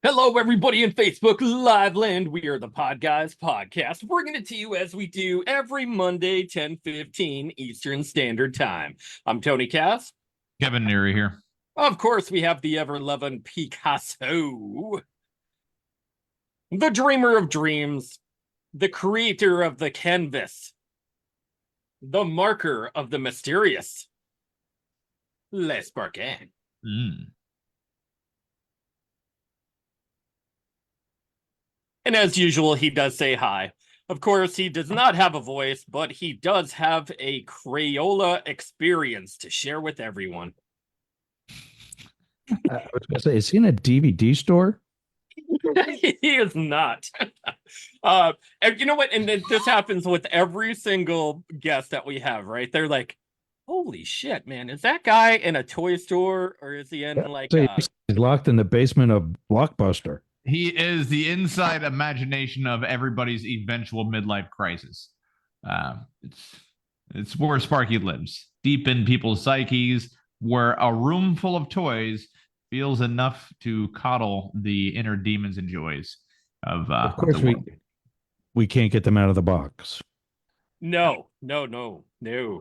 Hello, everybody in Facebook Live Land. We are the Podguyz Podcast, bringing it to you as we do every Monday, 10:15 Eastern Standard Time. I'm Tony Cass. Kevin Neary here. Of course, we have the ever-loving Picasso, the dreamer of dreams, the creator of the canvas, the marker of the mysterious, Les Barquin. And as usual, he does say hi. Of course, he does not have a voice, but he does have a Crayola experience to share with everyone. I was going to say, is he in a DVD store? He is not. And you know what? And this happens with every single guest that we have, right? They're like, holy shit, man. Is that guy in a toy store or is he in like... He's locked in the basement of Blockbuster. He is the inside imagination of everybody's eventual midlife crisis. It's where Sparky lives, deep in people's psyches, where a room full of toys feels enough to coddle the inner demons and joys of course, we can't get them out of the box. No.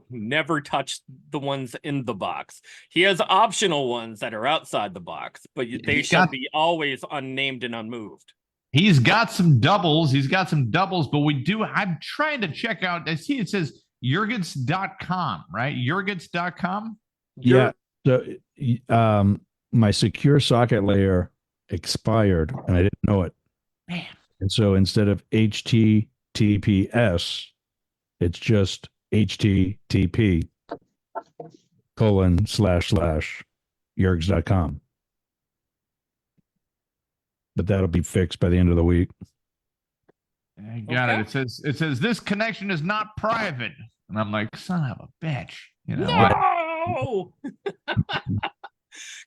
Never touch the ones in the box. He has optional ones that are outside the box, but they should be always unnamed and unmoved. He's got some doubles. But I'm trying to check out. I see it says Yergits.com, right? Yergits.com? Yeah. So my secure socket layer expired and I didn't know it. Man. And so instead of HTTPS, it's just HTTP : // But that'll be fixed by the end of the week. I got it. It says this connection is not private. And I'm like, son of a bitch. You know? No!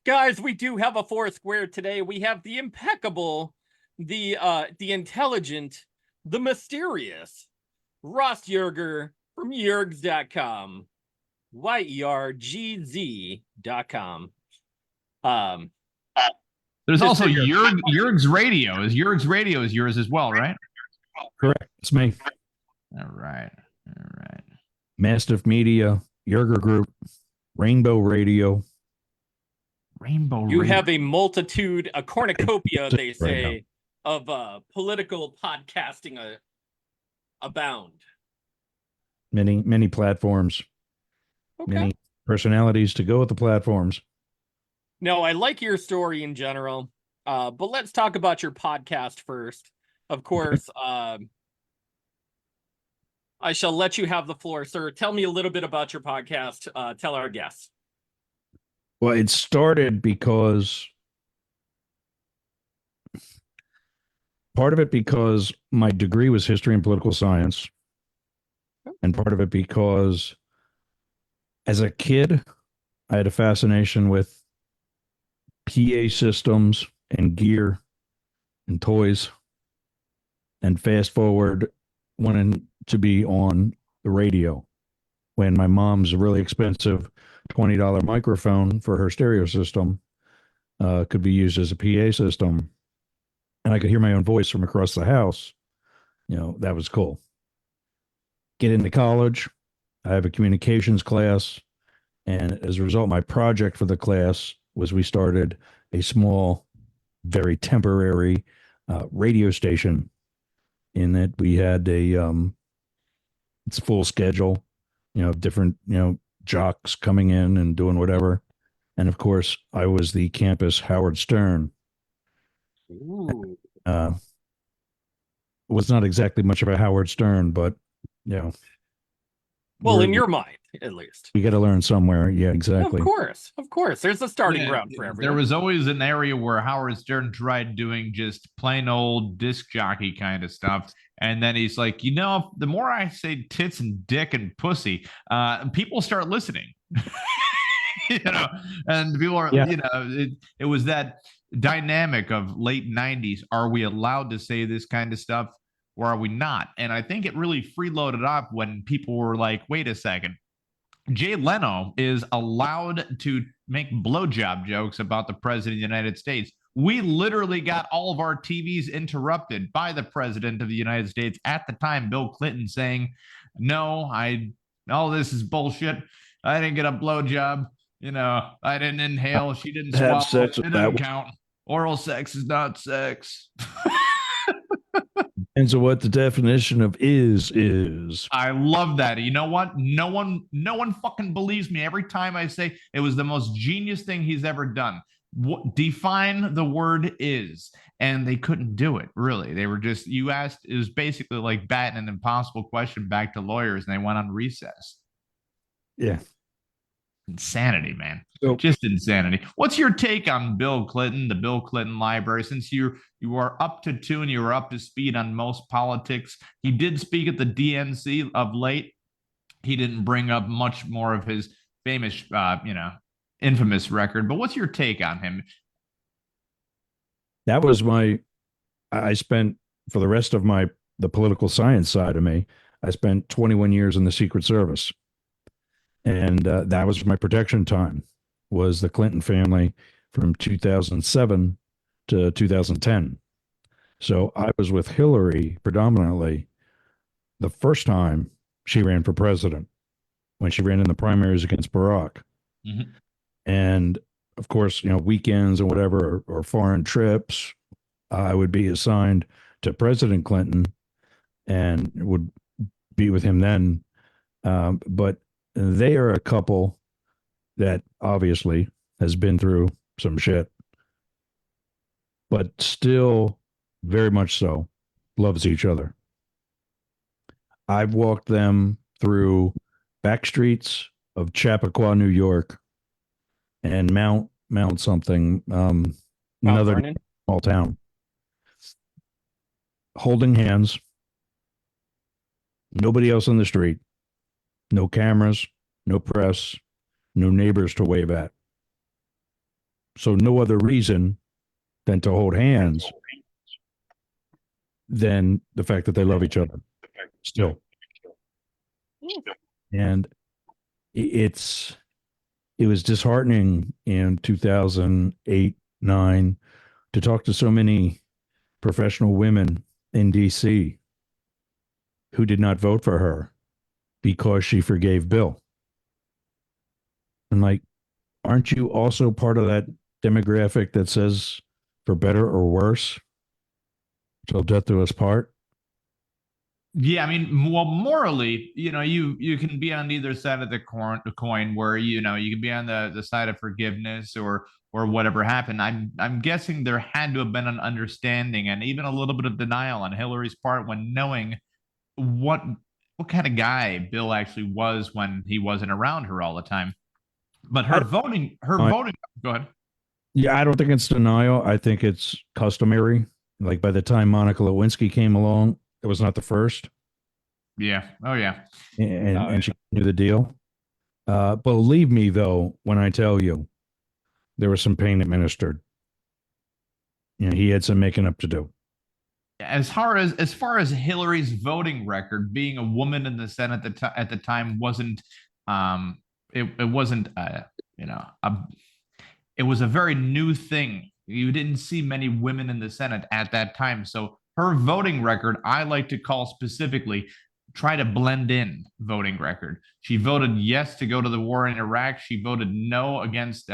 Guys, we do have a four square today. We have the impeccable, the intelligent, the mysterious Ross Yerger from Yergs.com. YERGZ.com. There's also Yerg's Radio. Yerg's Radio is yours as well, right? Correct. It's me. All right. Mastiff Media, Yerger Group, Rainbow Radio. You have a multitude, a cornucopia, they say, of political podcasting abound. Many platforms. Okay. Many personalities to go with the platforms. No, I like your story in general, but let's talk about your podcast first. Of course, I shall let you have the floor, sir. Tell me a little bit about your podcast. Tell our guests. Well, it started because my degree was history and political science. And part of it because as a kid, I had a fascination with PA systems and gear and toys. And fast forward, wanting to be on the radio when my mom's really expensive $20 microphone for her stereo system could be used as a PA system. And I could hear my own voice from across the house. You know, that was cool. Get into college. I have a communications class. And as a result, my project for the class was we started a small, very temporary radio station in that we had it's full schedule, different, jocks coming in and doing whatever. And of course, I was the campus Howard Stern. Ooh. Was not exactly much of a Howard Stern, but well, in your mind, at least. We got to learn somewhere. Yeah, exactly. Of course. There's a starting ground for everyone. There was always an area where Howard Stern tried doing just plain old disc jockey kind of stuff. And then he's like, the more I say tits and dick and pussy, people start listening. And people are, it was that dynamic of late 90s. Are we allowed to say this kind of stuff or are we not? And I think it really freeloaded up when people were like, wait a second. Jay Leno is allowed to make blowjob jokes about the president of the United States. We literally got all of our TVs interrupted by the president of the United States at the time, Bill Clinton, saying, "No, all this is bullshit. I didn't get a blowjob. I didn't inhale. She didn't Have swallow. sex It with doesn't that. count. Oral sex is not sex." And so what the definition of is. I love that. You know what? No one fucking believes me every time I say it was the most genius thing he's ever done. Define the word is, and they couldn't do it. Really, they were just, you asked, it was basically like batting an impossible question back to lawyers, and they went on recess. Yeah. Insanity, man. So, Just insanity. What's your take on Bill Clinton, the Bill Clinton Library? Since you are up to tune, you are up to speed on most politics. He did speak at the DNC of late. He didn't bring up much more of his famous, infamous record. But what's your take on him? that was I spent, for the rest of the political science side of me, I spent 21 years in the Secret Service. And that was my protection time, was the Clinton family from 2007 to 2010. So I was with Hillary predominantly the first time she ran for president, when she ran in the primaries against Barack. Mm-hmm. And of course, weekends and whatever, or foreign trips, I would be assigned to President Clinton and would be with him then. But they are a couple that obviously has been through some shit, but still very much so loves each other. I've walked them through back streets of Chappaqua, New York, and Mount something, another small town, holding hands, nobody else on the street. No cameras, no press, no neighbors to wave at. So no other reason than to hold hands than the fact that they love each other still. And it was disheartening in 2008, 2009 to talk to so many professional women in DC who did not vote for her because she forgave Bill. And aren't you also part of that demographic that says, for better or worse, till death do us part? Yeah, I mean, well, morally, you can be on either side of the coin where, you can be on the side of forgiveness or whatever happened. I'm guessing there had to have been an understanding and even a little bit of denial on Hillary's part when knowing what kind of guy Bill actually was when he wasn't around her all the time. But her voting, go ahead. Yeah, I don't think it's denial. I think it's customary. Like by the time Monica Lewinsky came along, it was not the first. Yeah. Oh, yeah. And she knew the deal. Believe me, though, when I tell you, there was some pain administered. He had some making up to do. As far as Hillary's voting record, being a woman in the Senate at the time wasn't, it wasn't, it was a very new thing. You didn't see many women in the Senate at that time. So her voting record, I like to call specifically, try to blend in voting record. She voted yes to go to the war in Iraq. She voted no against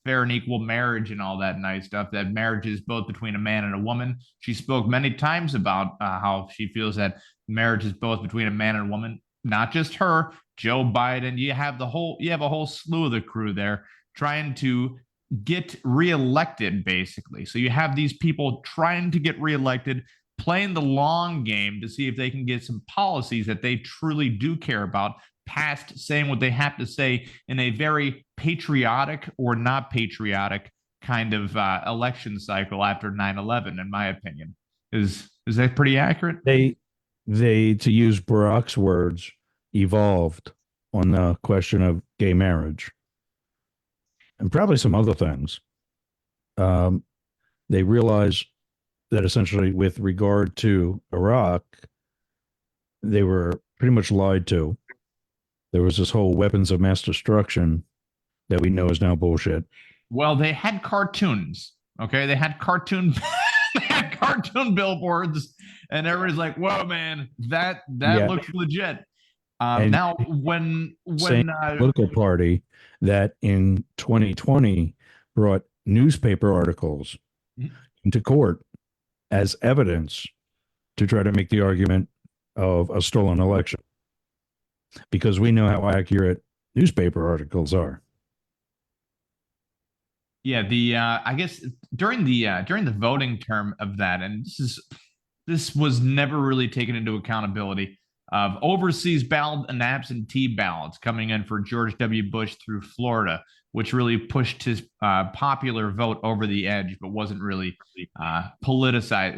fair and equal marriage and all that nice stuff, that marriage is both between a man and a woman. She spoke many times about how she feels that marriage is both between a man and a woman. Not just her, Joe Biden. You have a whole slew of the crew there trying to get reelected, basically. So you have these people trying to get reelected, playing the long game to see if they can get some policies that they truly do care about past saying what they have to say in a very patriotic or not patriotic kind of election cycle after 9/11, in my opinion. Is that pretty accurate? They, to use Barack's words, evolved on the question of gay marriage and probably some other things. They realized that essentially with regard to Iraq, they were pretty much lied to. There was this whole weapons of mass destruction that we know is now bullshit. Well, they had cartoons Okay, they had cartoon they had cartoon billboards, and everybody's like, "Whoa, man, that looks legit." Now, same political party that in 2020 brought newspaper articles into court as evidence to try to make the argument of a stolen election, because we know how accurate newspaper articles are. Yeah, I guess during the voting term of that, and this was never really taken into accountability of overseas ballot and absentee ballots coming in for George W. Bush through Florida, which really pushed his popular vote over the edge, but wasn't really politicized.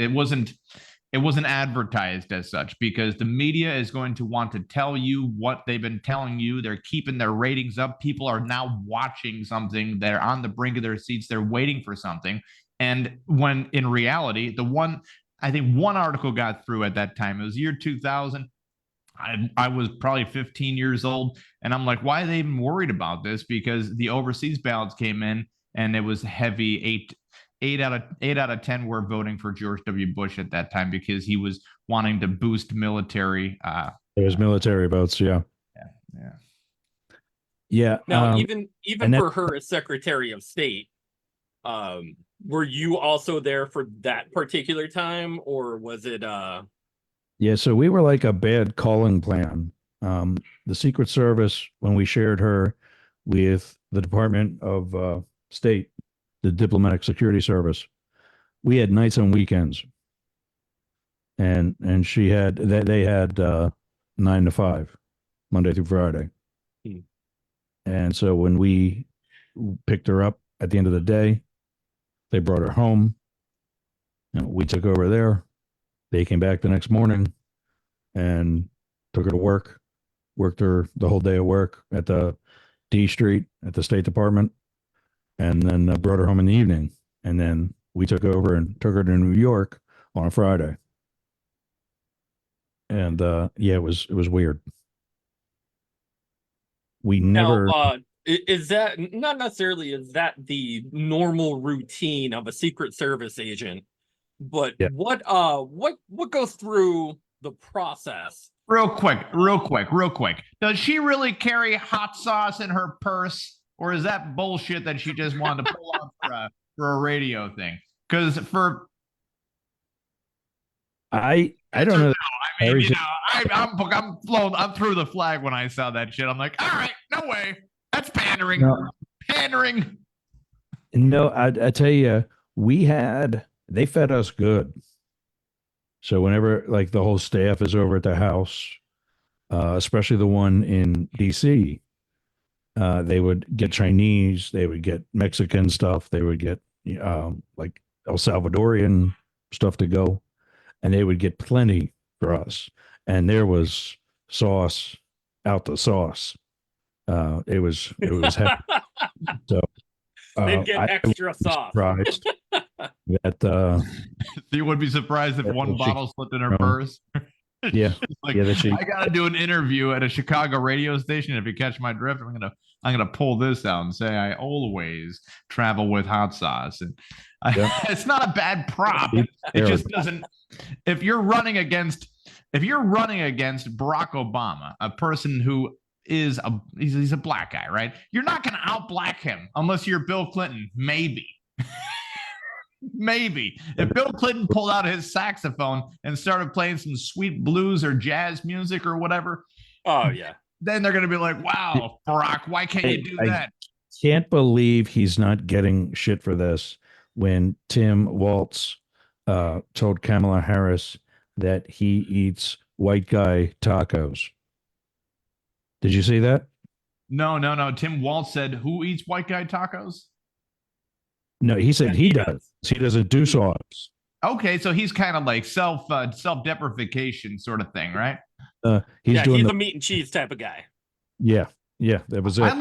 It wasn't advertised as such, because the media is going to want to tell you what they've been telling you. They're keeping their ratings up. People are now watching something. They're on the brink of their seats. They're waiting for something. And when in reality, I think one article got through at that time. It was year 2000. I was probably 15 years old. And I'm like, why are they even worried about this? Because the overseas ballots came in and it was heavy. Eight out of 10 were voting for George W. Bush at that time because he was wanting to boost military. It was military votes, yeah. Now, even for her as Secretary of State, were you also there for that particular time, or was it? Yeah, so we were like a bad calling plan. The Secret Service, when we shared her with the Department of State, the Diplomatic Security Service, we had nights and weekends, and they had 9 to 5, Monday through Friday. And so when we picked her up at the end of the day, they brought her home. We took over there. They came back the next morning and took her to work, worked her the whole day of work at the D Street at the State Department, and then brought her home in the evening. And then we took over and took her to New York on a Friday. And it was weird. We never. Now, is that not necessarily is that the normal routine of a Secret Service agent? But what goes through the process? Real quick. Does she really carry hot sauce in her purse, or is that bullshit that she just wanted to pull out for a radio thing? Because I don't know. I mean, I'm through the flag when I saw that shit. I'm like, all right, no way. That's pandering. No. Pandering. No, I tell you, they fed us good. So whenever like the whole staff is over at the house, especially the one in DC, they would get Chinese, they would get Mexican stuff, they would get like El Salvadorian stuff to go, and they would get plenty for us. And there was sauce out the sauce. It was heavy. So they'd get extra sauce. Surprised that you would be surprised if one bottle slipped in her purse. Yeah, like, I gotta do an interview at a Chicago radio station. If you catch my drift, I'm gonna pull this out and say I always travel with hot sauce, and it's not a bad prop. It just doesn't. If you're running against Barack Obama, a person who is he's a black guy, right? You're not gonna out-black him unless you're Bill Clinton, maybe. Maybe if Bill Clinton pulled out his saxophone and started playing some sweet blues or jazz music or whatever, then they're going to be like, wow, Barack, why can't you do that? Can't believe he's not getting shit for this. When Tim Walz told Kamala Harris that he eats white guy tacos. Did you see that? No. Tim Walz said, who eats white guy tacos? No, he said he does. He doesn't do sauce. Okay, so he's kind of like self-deprecation sort of thing, right? He's a meat and cheese type of guy. Yeah, that was it. I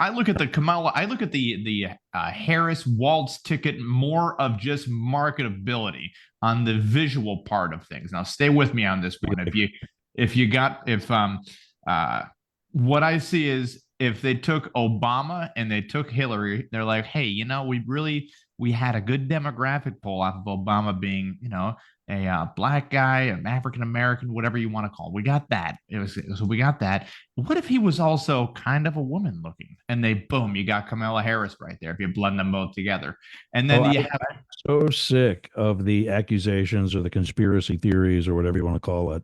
look at the Kamala. I look at the Harris Walz ticket more of just marketability on the visual part of things. Now, stay with me on this one. What I see is, if they took Obama and they took Hillary, they're like, hey, we really we had a good demographic poll off of Obama being, a black guy, an African American, whatever you want to call it. We got that. So we got that. What if he was also kind of a woman looking? And boom, you got Kamala Harris right there if you blend them both together. And then I'm so sick of the accusations or the conspiracy theories or whatever you want to call it,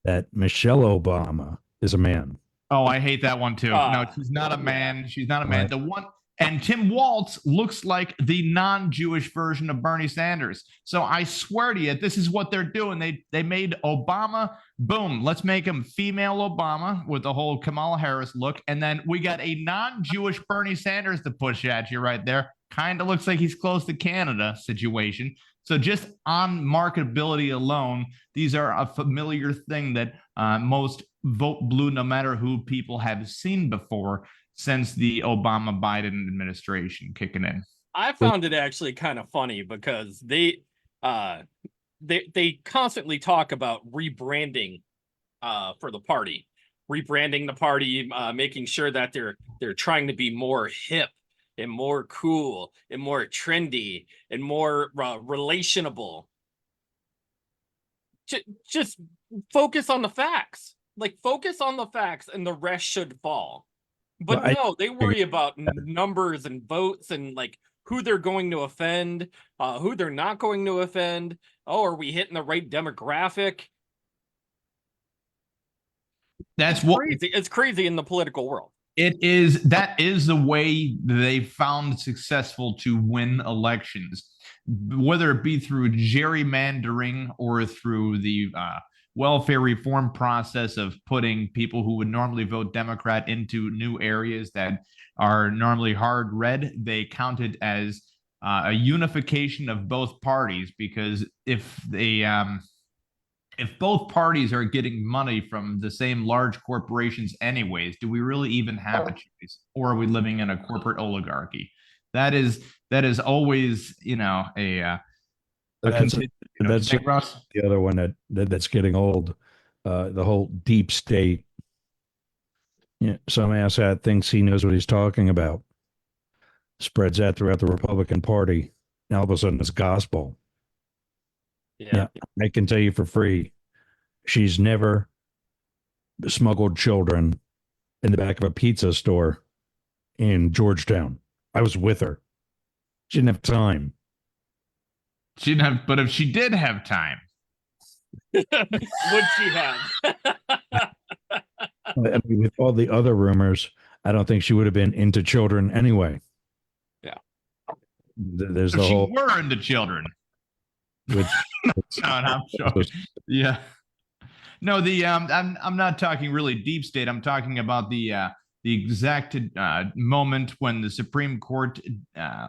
that Michelle Obama is a man. Oh, I hate that one too. No, she's not a man. She's not a man. The one, and Tim Walz looks like the non-Jewish version of Bernie Sanders. So I swear to you, this is what they're doing. They made Obama, boom, let's make him female Obama with the whole Kamala Harris look. And then we got a non-Jewish Bernie Sanders to push at you right there. Kind of looks like he's close to Canada situation. So just on marketability alone, these are a familiar thing that most vote blue, no matter who people have seen before since the Obama-Biden administration kicking in. I found it actually kind of funny because they constantly talk about rebranding for the party, making sure that they're trying to be more hip and more cool and more trendy and more relationable. Just focus on the facts. Like, focus on the facts and the rest should fall. But no, they worry about numbers and votes and like who they're going to offend, who they're not going to offend. Oh, are we hitting the right demographic? That's crazy. It's crazy in the political world. That is the way they found successful to win elections, whether it be through gerrymandering or through the welfare reform process of putting people who would normally vote Democrat into new areas that are normally hard red. They count it as a unification of both parties, because if both parties are getting money from the same large corporations anyways, do we really even have a choice? Or are we living in a corporate oligarchy? That is always, that's the other one that's getting old. The whole deep state. Some asshat thinks he knows what he's talking about. Spreads that throughout the Republican Party. Now all of a sudden it's gospel. Yeah, I can tell you for free, she's never smuggled children in the back of a pizza store in Georgetown. I was with her. She didn't have time. But if she did have time, would she have? I mean, with all the other rumors, I don't think she would have been into children anyway. Yeah. There's if the she whole were into children. Which, no, I'm sure. Yeah. No, I'm not talking really deep state. I'm talking about the exact moment when the Supreme Court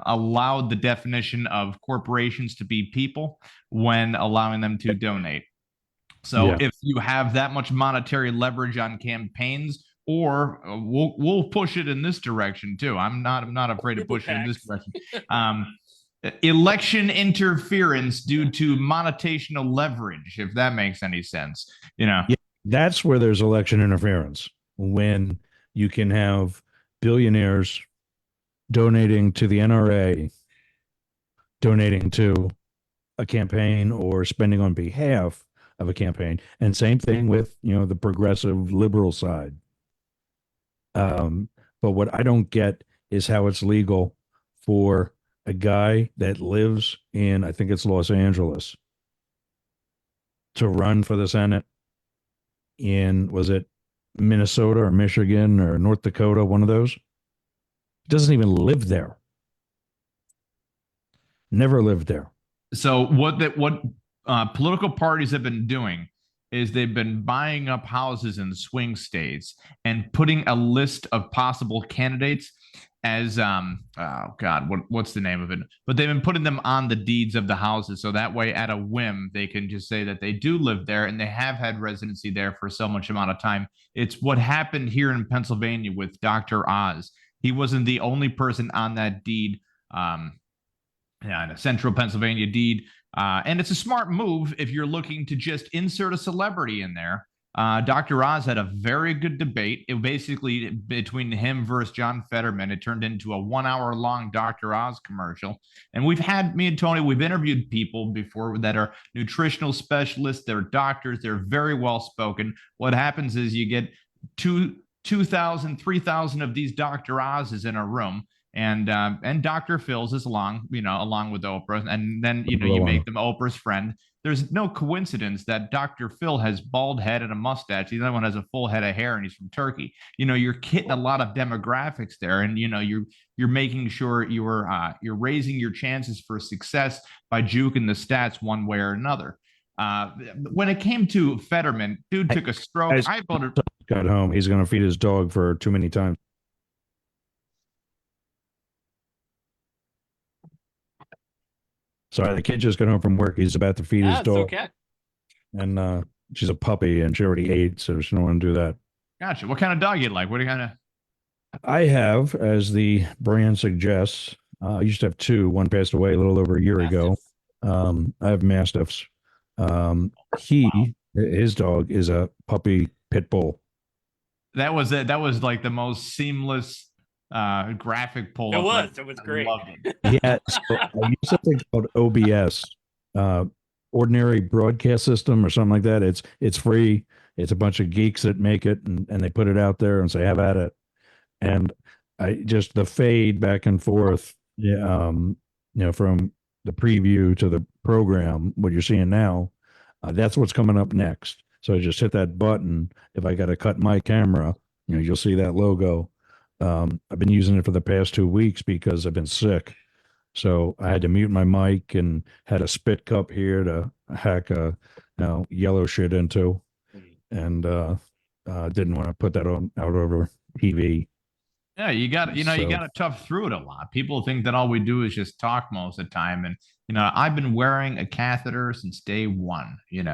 allowed the definition of corporations to be people when allowing them to donate. So if you have that much monetary leverage on campaigns, or we'll push it in this direction too. I'm not afraid to push it in this direction. Election interference due to monetational leverage, if that makes any sense. Yeah, that's where there's election interference, when you can have billionaires donating to the NRA, donating to a campaign, or spending on behalf of a campaign. And same thing with, the progressive liberal side. But what I don't get is how it's legal for a guy that lives in, I think it's Los Angeles, to run for the Senate in, was it Minnesota or Michigan or North Dakota, one of those? Doesn't even live there. Never lived there. So what political parties have been doing is they've been buying up houses in swing states and putting a list of possible candidates as what's the name of it? But they've been putting them on the deeds of the houses, so that way at a whim they can just say that they do live there and they have had residency there for so much amount of time. It's what happened here in Pennsylvania with Dr. Oz. He wasn't the only person on that deed, in a central Pennsylvania deed. And it's a smart move if you're looking to just insert a celebrity in there. Dr. Oz had a very good debate. It basically between him versus John Fetterman. It turned into a 1 hour long Dr. Oz commercial. And me and Tony, we've interviewed people before that are nutritional specialists. They're doctors. They're very well spoken. What happens is you get 2,000, 3,000 of these Dr. Oz's in a room. And Dr. Phil's is along with Oprah, and then you make them Oprah's friend. There's no coincidence that Dr. Phil has bald head and a mustache. The other one has a full head of hair, and he's from Turkey. You're hitting a lot of demographics there, and you're making sure you're raising your chances for success by juking the stats one way or another. When it came to Fetterman, dude took a stroke. I voted. Got home. He's going to feed his dog for too many times. Sorry, the kid just got home from work. He's about to feed his dog. Okay. And she's a puppy, and she already ate, so she don't want to do that. Gotcha. What kind of dog you like? What kind of? I have, as the brand suggests, I used to have two. One passed away a little over a year ago. I have Mastiffs. His dog is a puppy pit bull. That was it. That was like the most seamless graphic pull. It was great. Yeah, so I use something called OBS, Ordinary Broadcast System, or something like that. It's free. It's a bunch of geeks that make it, and they put it out there and say, have at it. And I just the fade back and forth, from the preview to the program, what you're seeing now, that's what's coming up next. So I just hit that button. If I got to cut my camera, you'll see that logo. I've been using it for the past 2 weeks because I've been sick. So I had to mute my mic and had a spit cup here to hack yellow shit into, and didn't want to put that out over TV. Yeah, you got to tough through it a lot. People think that all we do is just talk most of the time, and I've been wearing a catheter since day one. And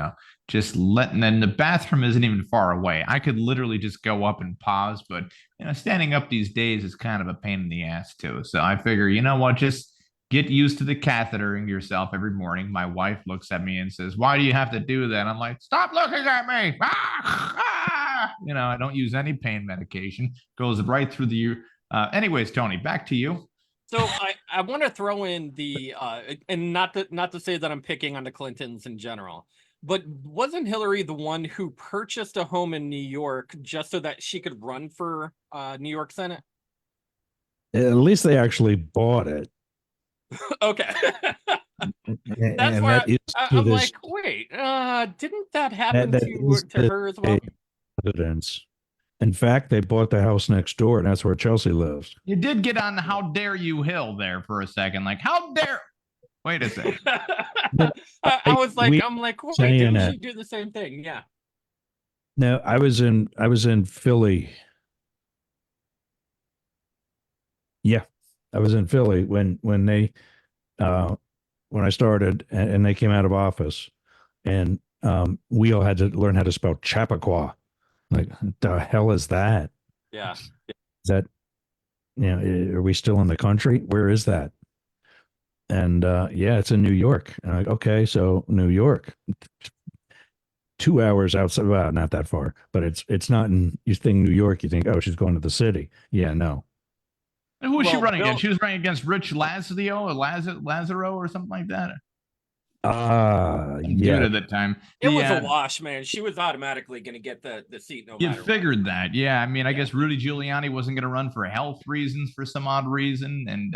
the bathroom isn't even far away. I could literally just go up and pause, but standing up these days is kind of a pain in the ass too. So I figure, just get used to the cathetering yourself every morning. My wife looks at me and says, "Why do you have to do that?" I'm like, "Stop looking at me!" I don't use any pain medication. Goes right through the. Anyways, Tony, back to you. So I want to throw in the and not to say that I'm picking on the Clintons in general, but wasn't Hillary the one who purchased a home in New York just so that she could run for New York Senate? At least they actually bought it. Okay. That's why I'm like, wait, didn't that happen to her as well? Evidence. In fact, they bought the house next door, and that's where Chelsea lives. You did get on the "how dare you" hill there for a second, like how dare. Wait a second. I'm like, wait, didn't she do the same thing? Yeah. No, I was in Philly. Yeah, I was in Philly when I started, and they came out of office, and we all had to learn how to spell Chappaqua. Like, the hell is that? Yeah. Is that, are we still in the country? Where is that? And it's in New York. And I'm like, okay, so New York, 2 hours outside. Well, not that far, but it's not in. You think New York, you think, oh, she's going to the city. Yeah, no. And who was she running against? She was running against Rich Lazaro or something like that. Yeah. At that time, it was a wash, man. She was automatically going to get the seat. No matter. You figured that, yeah. I mean, I guess Rudy Giuliani wasn't going to run for health reasons for some odd reason, and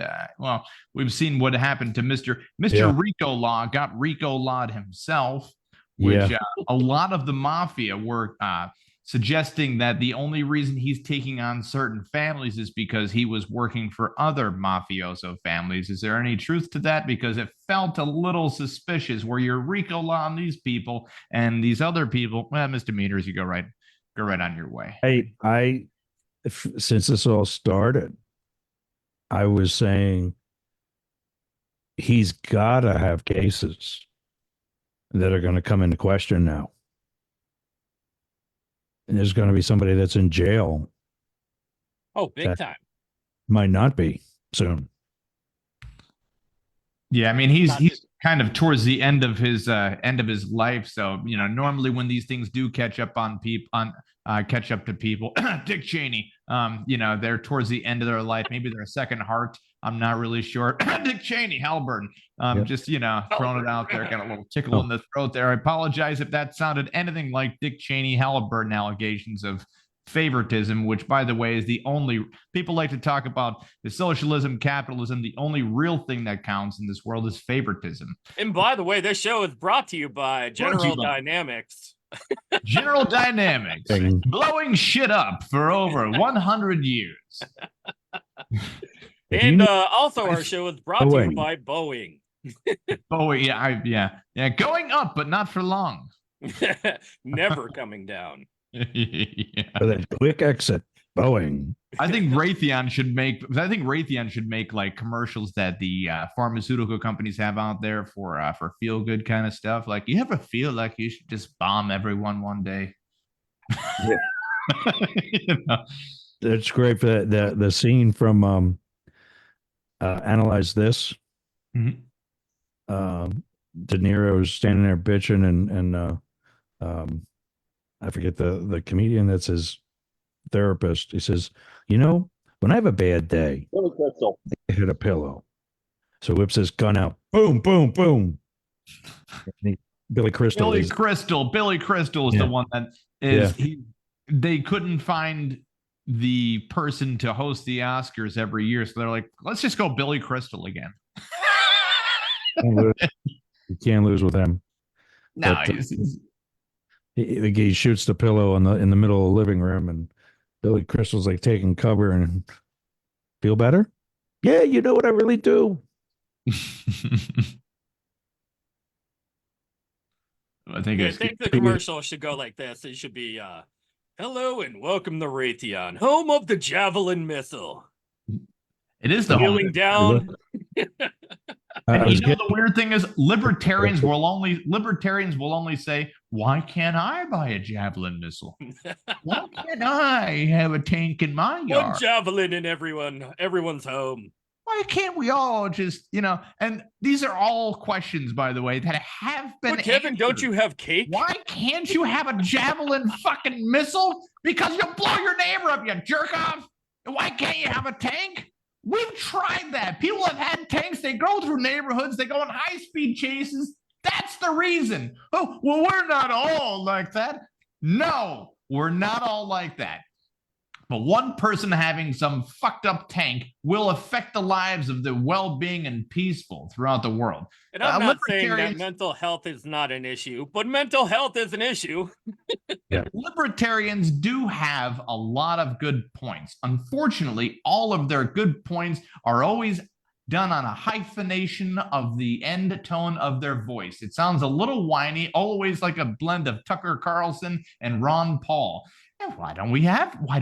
we've seen what happened to Mr. Rico Law. Got Rico Law'd himself, which a lot of the mafia were suggesting that the only reason he's taking on certain families is because he was working for other mafioso families. Is there any truth to that? Because it felt a little suspicious where you're Rico Law on these people and these other people, misdemeanors, you go right on your way. Since this all started, I was saying he's got to have cases that are going to come into question now. And there's going to be somebody that's in jail. Oh, big time. Might not be soon. Yeah, I mean, he's kind of towards the end of his life. So normally when these things do catch up to people, Dick Cheney, they're towards the end of their life. Maybe their second heart. I'm not really sure. Dick Cheney, Halliburton. Just throwing it out there, got a little tickle in the throat there. I apologize if that sounded anything like Dick Cheney, Halliburton allegations of favoritism, which, by the way, is the only people like to talk about the socialism, capitalism. The only real thing that counts in this world is favoritism. And by the way, this show is brought to you by General Dynamics. General Dynamics, blowing shit up for over 100 years. And also our show is brought to you by Boeing. Boeing, yeah, going up, but not for long. Never coming down. Yeah. For that quick exit, Boeing. I think Raytheon should make like commercials that the pharmaceutical companies have out there for feel good kind of stuff. Like, you ever feel like you should just bomb everyone one day? Yeah. That's great for the scene from Analyze This. Mm-hmm. De Niro's standing there bitching, and I forget the comedian that's his therapist. He says, when I have a bad day, I hit a pillow. So whips his gun out. Boom, boom, boom. Billy Crystal is the one that is. Yeah. They couldn't find the person to host the Oscars every year, so they're like, let's just go Billy Crystal again. You can't lose with him. No, he shoots the pillow in the middle of the living room, and Billy Crystal's like taking cover and feel better. Yeah, you know what I really do. I think the commercial should go like this. It should be, hello and welcome to Raytheon, home of the Javelin missile. It is the wheeling down. And the weird thing is, libertarians will only say, why can't I buy a Javelin missile? Why can't I have a tank in my yard? One Javelin in everyone's home. Why can't we all just, and these are all questions, by the way, that have been But Kevin, answered. don't you have cake? Why can't you have a Javelin fucking missile? Because you'll blow your neighbor up, you jerk off. Why can't you have a tank? We've tried that. People have had tanks. They go through neighborhoods. They go on high-speed chases. That's the reason. Oh, well, we're not all like that. No, we're not all like that. But one person having some fucked up tank will affect the lives of the well-being and peaceful throughout the world. And I'm not saying that mental health is not an issue, but mental health is an issue. Yeah. Libertarians do have a lot of good points. Unfortunately, all of their good points are always done on a hyphenation of the end tone of their voice. It sounds a little whiny, always like a blend of Tucker Carlson and Ron Paul. And why do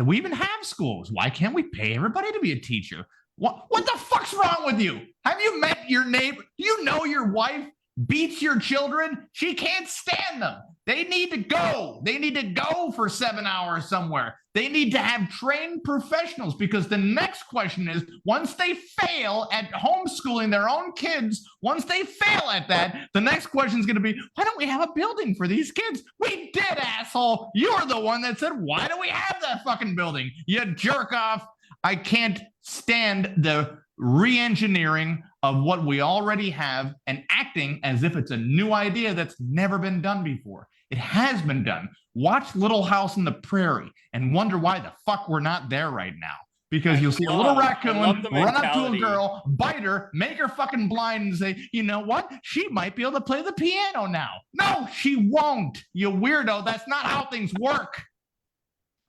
we even have schools? Why can't we pay everybody to be a teacher? What the fuck's wrong with you? Have you met your neighbor? You know your wife beats your children. She can't stand them. They need to go. They need to go for 7 hours somewhere. They need to have trained professionals, because the next question is, once they fail at homeschooling their own kids, once they fail at that, the next question is going to be, why don't we have a building for these kids? We did, asshole. You're the one that said, why do we have that fucking building? You jerk off. I can't stand the re-engineering of what we already have and acting as if it's a new idea that's never been done before. It has been done. Watch Little House on the Prairie and wonder why the fuck we're not there right now. Because you'll see a little raccoon run up to a girl, bite her, make her fucking blind, and say, you know what? She might be able to play the piano now. No, she won't, you weirdo. That's not how things work.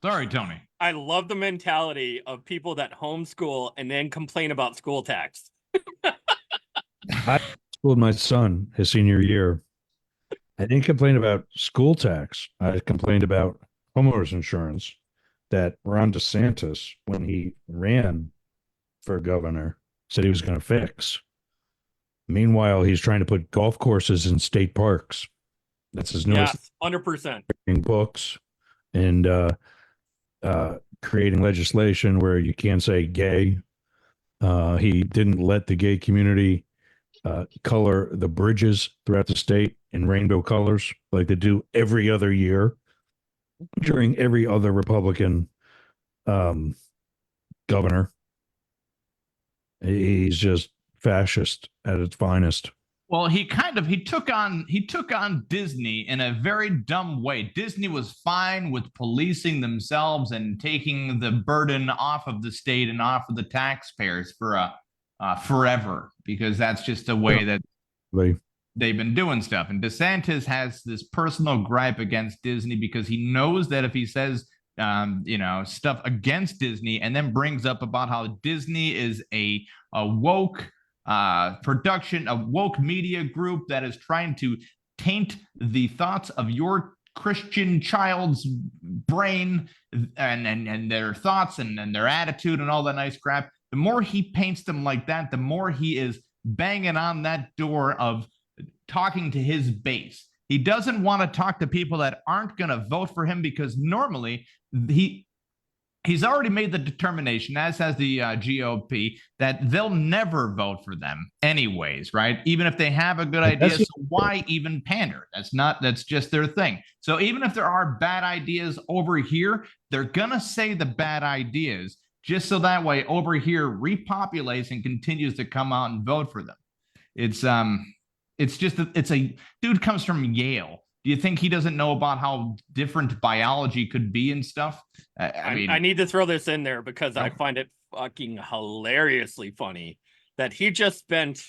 Sorry, Tony. I love the mentality of people that homeschool and then complain about school tax. I schooled my son his senior year. I didn't complain about school tax. I complained about homeowners insurance that Ron DeSantis, when he ran for governor, said he was going to fix. Meanwhile, he's trying to put golf courses in state parks. That's his newest. Yes, 100%. Books and creating legislation where you can't say gay. He didn't let the gay community color the bridges throughout the state in rainbow colors, like they do every other year during every other Republican governor. He's just fascist at its finest. Well, he took on Disney in a very dumb way. Disney was fine with policing themselves and taking the burden off of the state and off of the taxpayers for forever, because that's just the way that they've been doing stuff. And DeSantis has this personal gripe against Disney because he knows that if he says stuff against Disney and then brings up about how Disney is a woke production, a woke media group that is trying to taint the thoughts of your Christian child's brain and their thoughts and their attitude and all that nice crap, the more he paints them like that, the more he is banging on that door of talking to his base. He doesn't want to talk to people that aren't going to vote for him, because normally he's already made the determination, as has the GOP, that they'll never vote for them anyways, right? Even if they have a good idea, so why even pander? That's just their thing. So even if there are bad ideas over here, they're going to say the bad ideas just so that way over here repopulates and continues to come out and vote for them. It's a dude comes from Yale. Do you think he doesn't know about how different biology could be and stuff? I mean, I need to throw this in there because I find it fucking hilariously funny that he just spent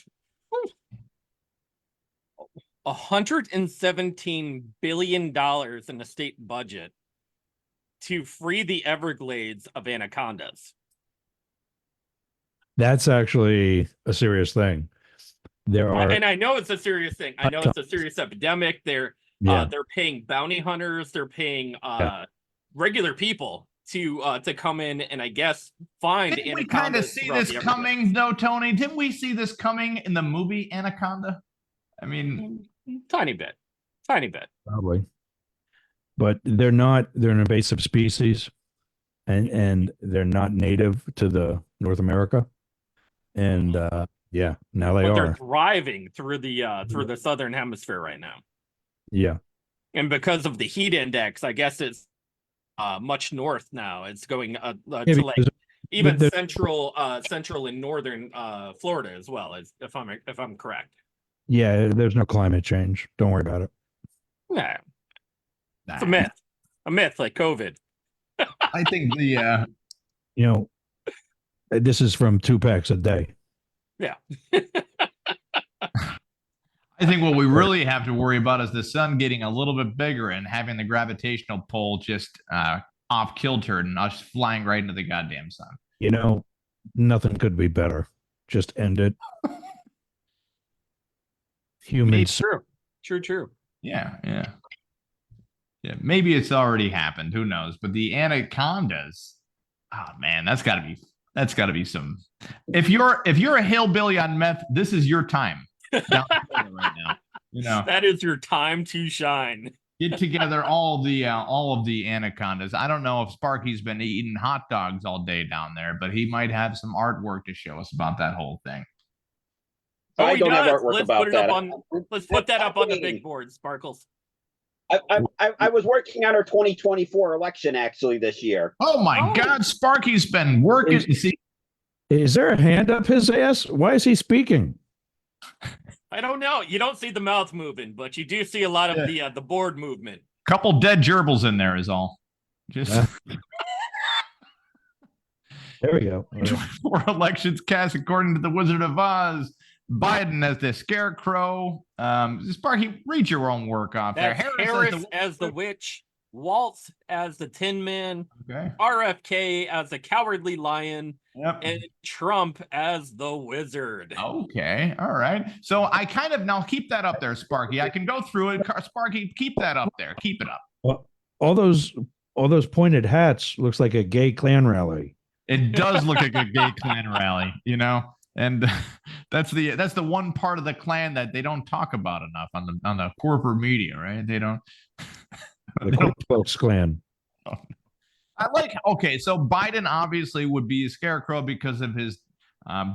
$117 billion in the state budget to free the Everglades of anacondas. That's actually a serious thing. And I know it's a serious thing. I know it's a serious epidemic. They're paying bounty hunters. They're paying regular people to come in and I guess find. Didn't we kind of see this coming, though, Tony? Didn't we see this coming in the movie Anaconda? I mean, tiny bit, probably. But they're an invasive species, and they're not native to the North America, and now they're thriving through the southern hemisphere right now. Yeah, and because of the heat index, I guess it's much north now. It's going to like even central and northern Florida as well, as if I'm correct. Yeah, there's no climate change. Don't worry about it. Yeah, it's a myth like COVID. I think this is from 2 packs a day. Yeah. I think what we really have to worry about is the sun getting a little bit bigger and having the gravitational pull just off kilter and us flying right into the goddamn sun. Nothing could be better. Just end it. Humans. True. Yeah. Maybe it's already happened. Who knows? But the anacondas, oh man, that's got to be some. If you're a hillbilly on meth, this is your time. Down right now, that is your time to shine. Get together all of the anacondas. I don't know if Sparky's been eating hot dogs all day down there, but he might have some artwork to show us about that whole thing. I don't have artwork about that. Let's put that up on the big board, Sparkles. I was working on our 2024 election actually this year. Oh my God, Sparky's been working. Is there a hand up his ass? Why is he speaking? I don't know. You don't see the mouth moving, but you do see a lot of the board movement. Couple dead gerbils in there is all. Just there we go. 24 elections cast according to the Wizard of Oz. Biden as the scarecrow. Sparky, read your own work off there. Harris as the witch. Waltz as the Tin Man. Okay. RFK as the cowardly lion. Yep. And Trump as the wizard. Okay. All right. So I kind of now keep that up there, Sparky. I can go through it. Sparky, keep that up there. Keep it up. Well, all those pointed hats looks like a gay Klan rally. It does look like a gay Klan rally, and that's the one part of the Klan that they don't talk about enough on the corporate media, right? They don't. The Ku Klux Klan. So Biden obviously would be a scarecrow because of his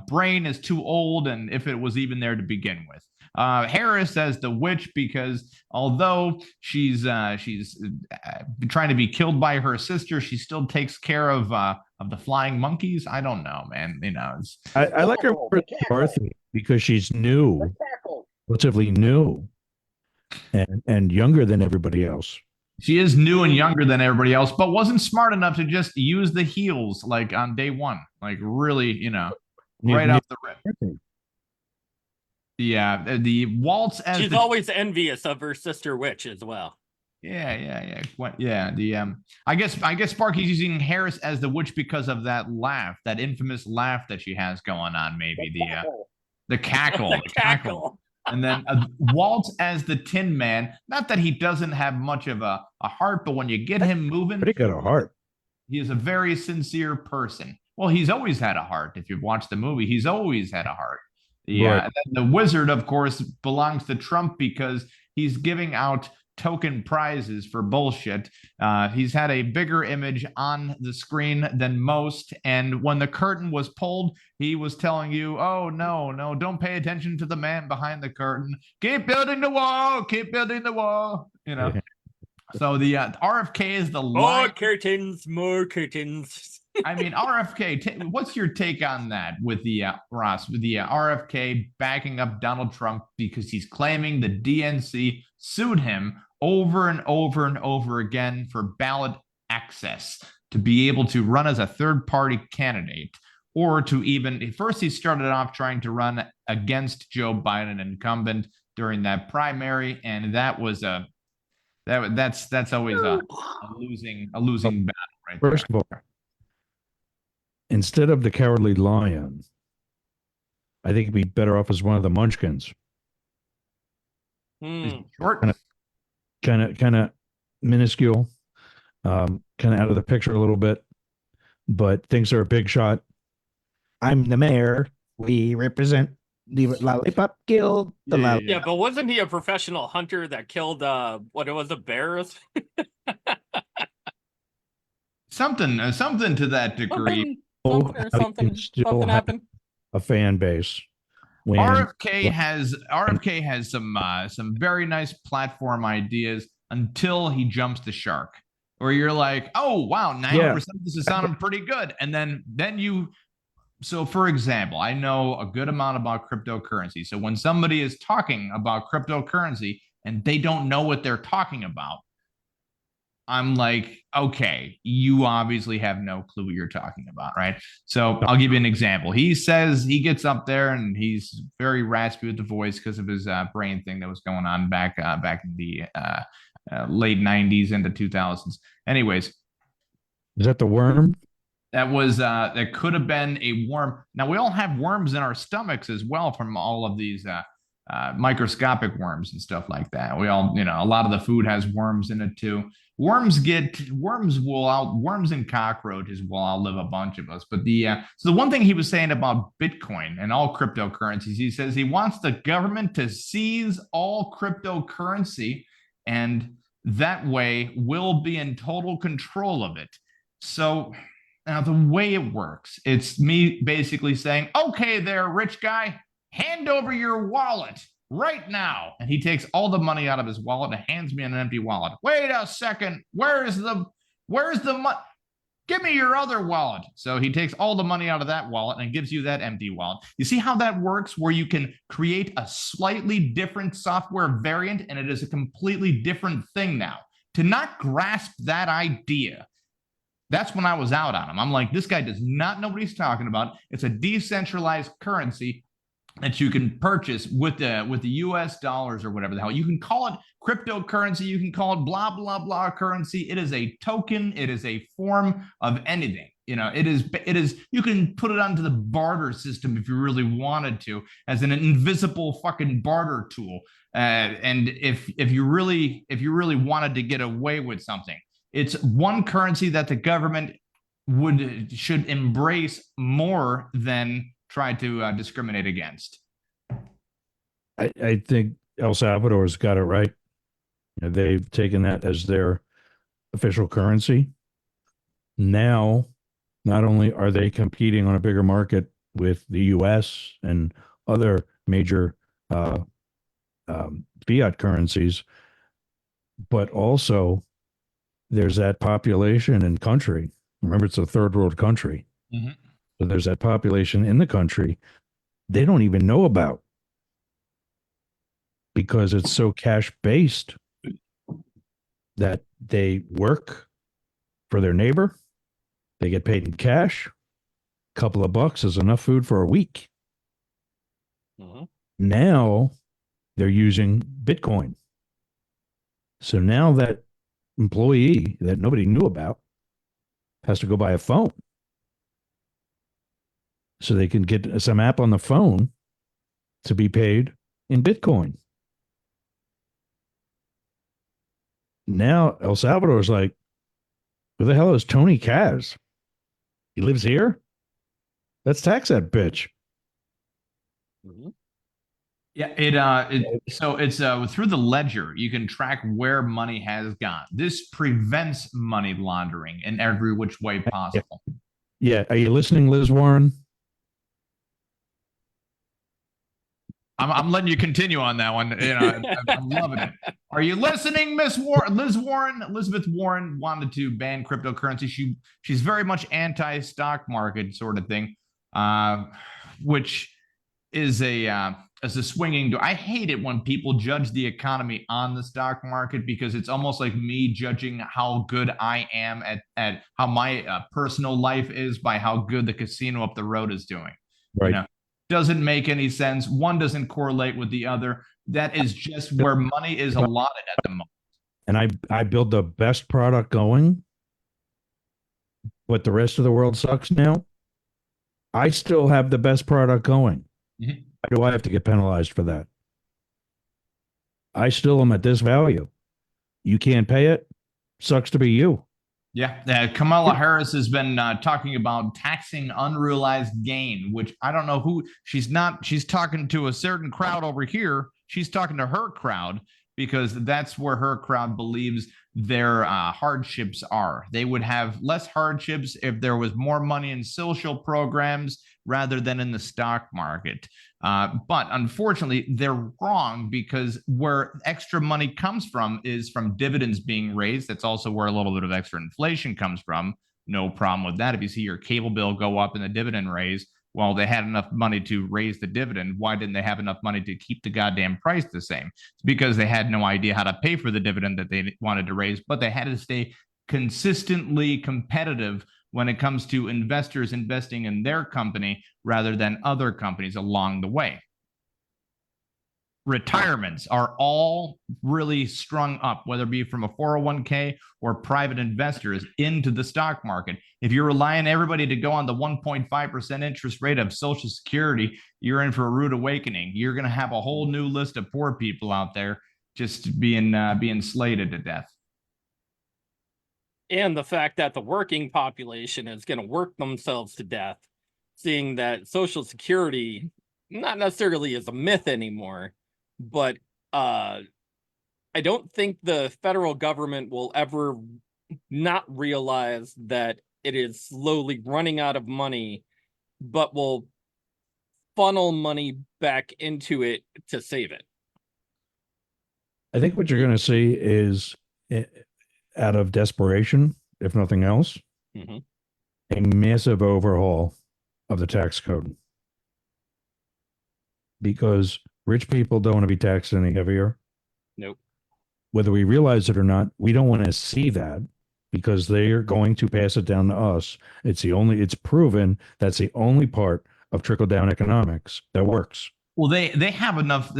brain is too old, and if it was even there to begin with. Harris as the witch because although she's trying to be killed by her sister, she still takes care of the flying monkeys. I don't know, man. I like her for Dorothy because she's new, relatively new, and younger than everybody else. She is new and younger than everybody else, but wasn't smart enough to just use the heels like on day one, like really, right off the rip. Yeah, the waltz as she's always envious of her sister witch as well. Yeah. I guess Sparky's using Harris as the witch because of that laugh, that infamous laugh that she has going on. Maybe the cackle, the cackle. And then Waltz as the Tin Man. Not that he doesn't have much of a heart, but when you get him moving, Pretty good a heart. He is a very sincere person. Well, he's always had a heart. If you've watched the movie, he's always had a heart. Yeah, right. And then the wizard, of course, belongs to Trump because he's giving out token prizes for bullshit. He's had a bigger image on the screen than most. And when the curtain was pulled, he was telling you, oh, no, don't pay attention to the man behind the curtain. Keep building the wall. Keep building the wall. So the RFK is the more curtains. I mean, RFK, what's your take on that with the Ross, with the RFK backing up Donald Trump because he's claiming the DNC sued him over and over and over again for ballot access to be able to run as a third-party candidate or to even, first he started off trying to run against Joe Biden, incumbent, during that primary, and that was that's always a losing battle right there. First of all, instead of the Cowardly Lion, I think he'd be better off as one of the Munchkins. Short, kind of minuscule, kind of out of the picture a little bit, but thinks they're a big shot. I'm the mayor. We represent the Lollipop Guild. Yeah, but wasn't he a professional hunter that killed bears? Something to that degree. Something happened. A fan base. RFK has some very nice platform ideas until he jumps the shark, where you're like, oh wow, 90% this is sounding pretty good, and then you. So, for example, I know a good amount about cryptocurrency. So when somebody is talking about cryptocurrency and they don't know what they're talking about, I'm like, okay, you obviously have no clue what you're talking about, right? So I'll give you an example. He says he gets up there and he's very raspy with the voice because of his brain thing that was going on back in the late 90s into 2000s. Anyways. Is that the worm? That could have been a worm. Now, we all have worms in our stomachs as well from all of these microscopic worms and stuff like that. We all, a lot of the food has worms in it too. Worms and cockroaches will outlive a bunch of us. But so the one thing he was saying about Bitcoin and all cryptocurrencies, he says he wants the government to seize all cryptocurrency, and that way we'll be in total control of it. So now the way it works, it's me basically saying, okay there, rich guy, hand over your wallet right now. And he takes all the money out of his wallet and hands me an empty wallet. Wait a second. Where's the money? Give me your other wallet. So he takes all the money out of that wallet and gives you that empty wallet. You see how that works, where you can create a slightly different software variant, and it is a completely different thing now. To not grasp that idea, that's when I was out on him. I'm like, this guy does not know what he's talking about. It's a decentralized currency that you can purchase with the US dollars or whatever the hell. You can call it cryptocurrency. You can call it blah, blah, blah currency. It is a token. It is a form of anything. It is, you can put it onto the barter system if you really wanted to, as an invisible fucking barter tool. And if you really wanted to get away with something, it's one currency that the government should embrace more than try to discriminate against. I think El Salvador's got it right. They've taken that as their official currency. Now, not only are they competing on a bigger market with the U.S. and other major fiat currencies, but also there's that population and country. Remember, it's a third world country. Mm-hmm. So there's that population in the country they don't even know about because it's so cash based that they work for their neighbor. They get paid in cash. A couple of bucks is enough food for a week. Mhm. Now they're using Bitcoin. So now that employee that nobody knew about has to go buy a phone. So they can get some app on the phone to be paid in Bitcoin. Now El Salvador is like, who the hell is Tony Kaz? He lives here? Let's tax that bitch. Mhm. Yeah, so it's through the ledger you can track where money has gone. This prevents money laundering in every which way possible. Yeah. Are you listening, Liz Warren? I'm letting you continue on that one. You know, I'm loving it. Are you listening, Miss Warren? Elizabeth Warren wanted to ban cryptocurrency. She's very much anti-stock market sort of thing, which is a swinging door. I hate it when people judge the economy on the stock market because it's almost like me judging how good I am at how my personal life is by how good the casino up the road is doing. Right. You know, doesn't make any sense. One doesn't correlate with the other. That is just where money is allotted at the moment. And I build the best product going, but the rest of the world sucks now. I still have the best product going. Mm-hmm. Why do I have to get penalized for that? I still am at this value. You can't pay it. Sucks to be you. Yeah, Kamala Harris has been talking about taxing unrealized gain, which I don't know who she's not. She's talking to a certain crowd over here. She's talking to her crowd because that's where her crowd believes their hardships are. They would have less hardships if there was more money in social programs rather than in the stock market. But unfortunately, they're wrong because where extra money comes from is from dividends being raised. That's also where a little bit of extra inflation comes from. No problem with that. If you see your cable bill go up and the dividend raise, well, they had enough money to raise the dividend. Why didn't they have enough money to keep the goddamn price the same? It's because they had no idea how to pay for the dividend that they wanted to raise, but they had to stay consistently competitive when it comes to investors investing in their company rather than other companies along the way. Retirements are all really strung up, whether it be from a 401k or private investors into the stock market. If you're relying everybody to go on the 1.5% interest rate of Social Security, you're in for a rude awakening. You're going to have a whole new list of poor people out there just being slated to death. And the fact that the working population is going to work themselves to death, seeing that Social Security not necessarily is a myth anymore, but I don't think the federal government will ever not realize that it is slowly running out of money, but will funnel money back into it to save it. I think what you're going to see is, out of desperation, if nothing else, Mm-hmm. a massive overhaul of the tax code. Because rich people don't want to be taxed any heavier. Nope. Whether we realize it or not, we don't want to see that because they are going to pass it down to us. It's proven that's the only part of trickle down economics that works. Well, they have enough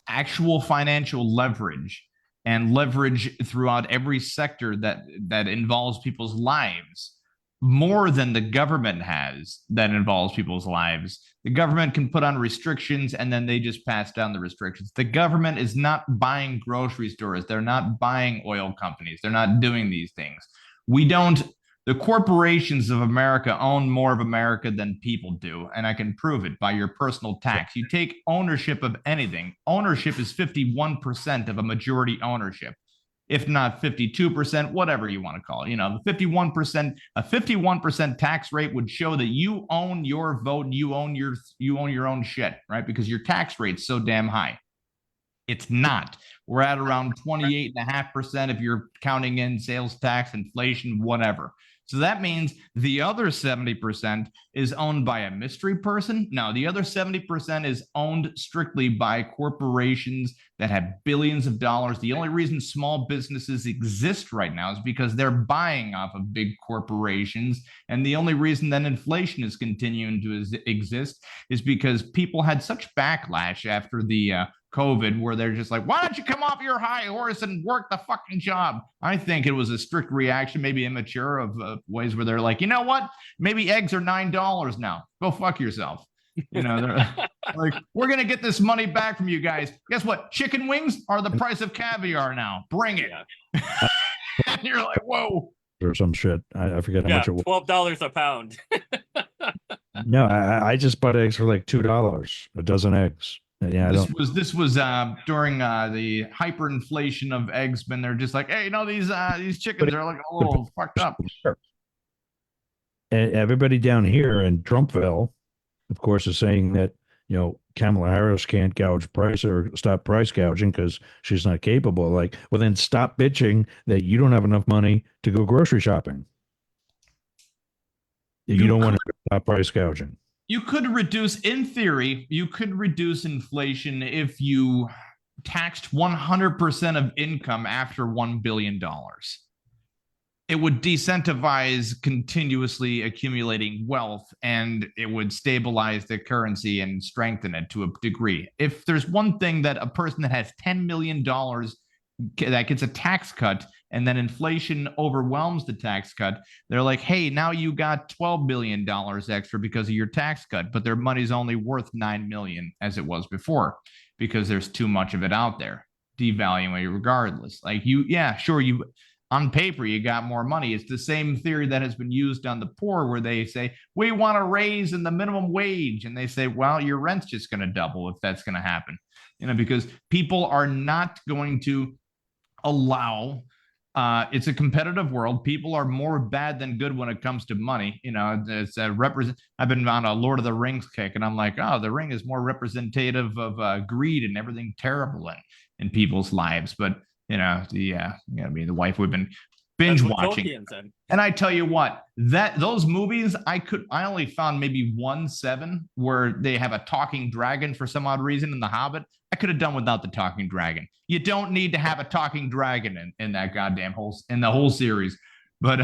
actual financial leverage and leverage throughout every sector that involves people's lives, more than the government has that involves people's lives. The government can put on restrictions and then they just pass down the restrictions. The government is not buying grocery stores. They're not buying oil companies. They're not doing these things. The corporations of America own more of America than people do, and I can prove it by your personal tax. You take ownership of anything. Ownership is 51% of a majority ownership. if not 52%, whatever you want to call it. The 51%, a 51% tax rate would show that you own your vote and you own your own shit, right? Because your tax rate's so damn high. It's not. We're at around 28.5% if you're counting in sales tax, inflation, whatever. So that means the other 70% is owned by a mystery person. No, the other 70% is owned strictly by corporations that have billions of dollars. The only reason small businesses exist right now is because they're buying off of big corporations. And the only reason that inflation is continuing to exist is because people had such backlash after the COVID, where they're just like, why don't you come off your high horse and work the fucking job? I think it was a strict reaction, maybe immature, of ways where they're like, you know what? Maybe eggs are $9 now. Go fuck yourself. They're like, we're going to get this money back from you guys. Guess what? Chicken wings are the price of caviar now. Bring it. And you're like, whoa. Or some shit. I forget how much it was. $12 a pound. No, I just bought eggs for like $2 a dozen eggs. Yeah, this was during the hyperinflation of eggs, when they're just like, hey, these chickens are like a little fucked up. And everybody down here in Trumpville, of course, is saying that Kamala Harris can't gouge price or stop price gouging because she's not capable. Like, well, then stop bitching that you don't have enough money to go grocery shopping. You don't want to stop price gouging. You could reduce, in theory, inflation if you taxed 100% of income after $1 billion. It would decentivize continuously accumulating wealth, and it would stabilize the currency and strengthen it to a degree. If there's one thing that a person that has $10 million that gets a tax cut, and then inflation overwhelms the tax cut, they're like, hey, now you got $12 billion extra because of your tax cut, but their money's only worth $9 million as it was before, because there's too much of it out there, devaluing it regardless. Like, on paper, you got more money. It's the same theory that has been used on the poor, where they say, we want a raise in the minimum wage. And they say, well, your rent's just going to double if that's going to happen, because people are not going to allow. It's a competitive world. People are more bad than good when it comes to money. It's I've been on a Lord of the Rings kick, and I'm like, oh, the ring is more representative of greed and everything terrible in people's lives. But the wife we've been binge watching, and I tell you what, those movies, I only found maybe 1/7 where they have a talking dragon for some odd reason in The Hobbit. I could have done without the talking dragon. You don't need to have a talking dragon in that goddamn the whole series. But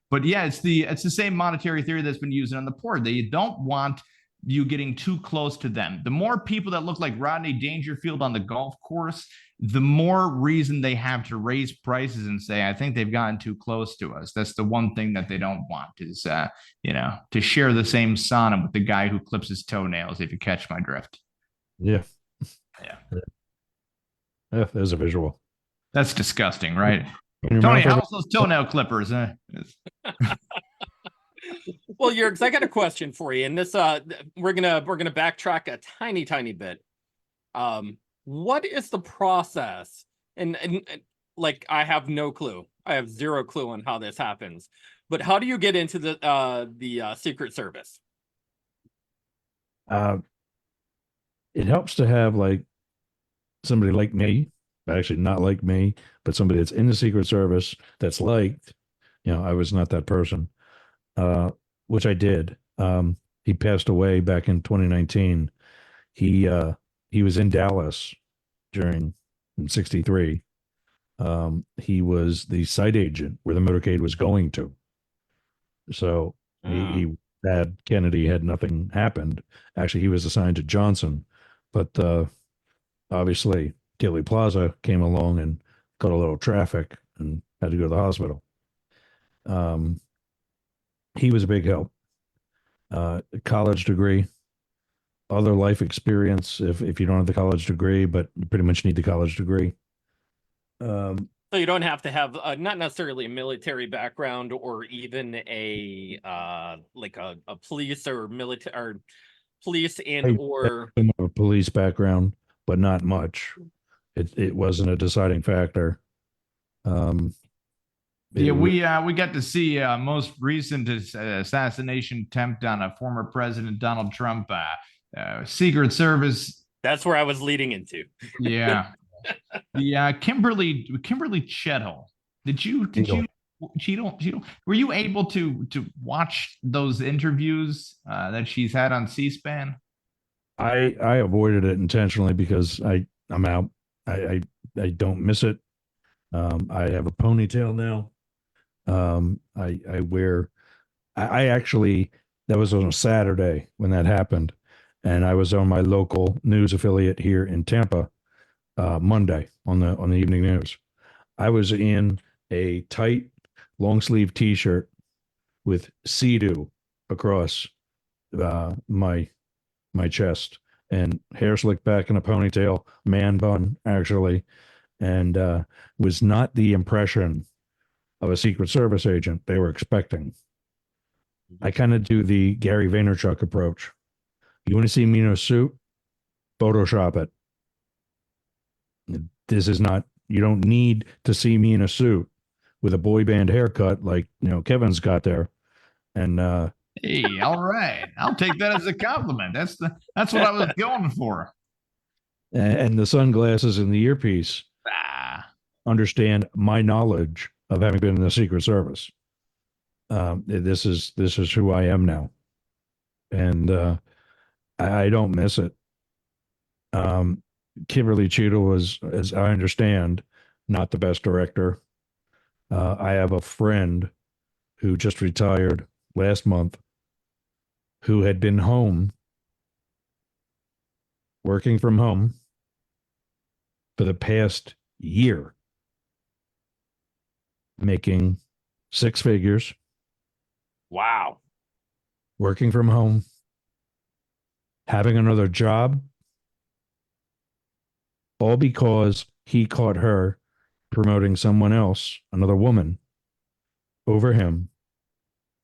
but yeah, it's the same monetary theory that's been used on the poor. They don't want you getting too close to them. The more people that look like Rodney Dangerfield on the golf course, the more reason they have to raise prices and say, I think they've gotten too close to us. That's the one thing that they don't want is, to share the same sauna with the guy who clips his toenails, if you catch my drift. Yeah. Yeah, there's a visual. That's disgusting, right? Tony, how's those toenail clippers? Well, Yergs, I got a question for you, and this we're gonna backtrack a tiny bit. What is the process? And like, I have no clue. I have zero clue on how this happens. But how do you get into the Secret Service? It helps to have like somebody like me, actually not like me, but somebody that's in the Secret Service that's liked. I was not that person. Which I did. He passed away back in 2019. He was in Dallas in '63. He was the site agent where the motorcade was going to. So he had Kennedy, had nothing happened. Actually, he was assigned to Johnson, but obviously Dealey Plaza came along and got a little traffic and had to go to the hospital. He was a big help. College degree, other life experience. If you don't have the college degree, but you pretty much need the college degree. So you don't have to have not necessarily a military background, or even a police or military, or police or a police background, but not much. It wasn't a deciding factor. Yeah, we got to see most recent assassination attempt on a former president, Donald Trump. Secret Service. That's where I was leading into. Yeah, the Kimberly Chettle. Did you Cheetle? Were you able to watch those interviews that she's had on C-SPAN? I avoided it intentionally because I'm out. I don't miss it. I have a ponytail now. I wear. I actually, that was on a Saturday when that happened, and I was on my local news affiliate here in Tampa Monday on the evening news. I was in a tight long sleeve T-shirt with Sea-Doo across my chest, and hair slicked back in a ponytail, man bun actually, and was not the impression of a Secret Service agent they were expecting. I kind of do the Gary Vaynerchuk approach. You want to see me in a suit? Photoshop it. This is not, you don't need to see me in a suit with a boy band haircut like, Kevin's got there. And hey, all right. I'll take that as a compliment. That's what I was going for. And the sunglasses and the earpiece understand my knowledge of having been in the Secret Service. This is who I am now, and I don't miss it. Kimberly Cheetle was, as I understand, not the best director. I have a friend who just retired last month, who had been home, working from home for the past year, making six figures. Wow. Working from home, having another job, all because he caught her promoting someone else, another woman, over him,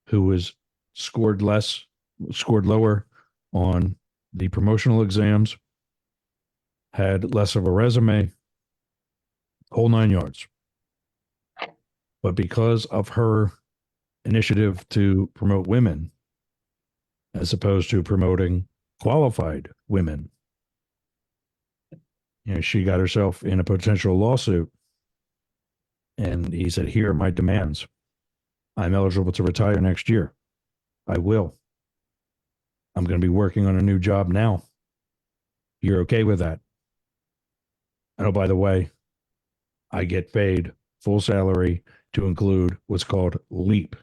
who was scored lower on the promotional exams, had less of a resume, whole 9 yards. But because of her initiative to promote women, as opposed to promoting qualified women, she got herself in a potential lawsuit. And he said, here are my demands. I'm eligible to retire next year. I will. I'm going to be working on a new job now. You're okay with that? And oh, by the way, I get paid full salary to include what's called LEAP.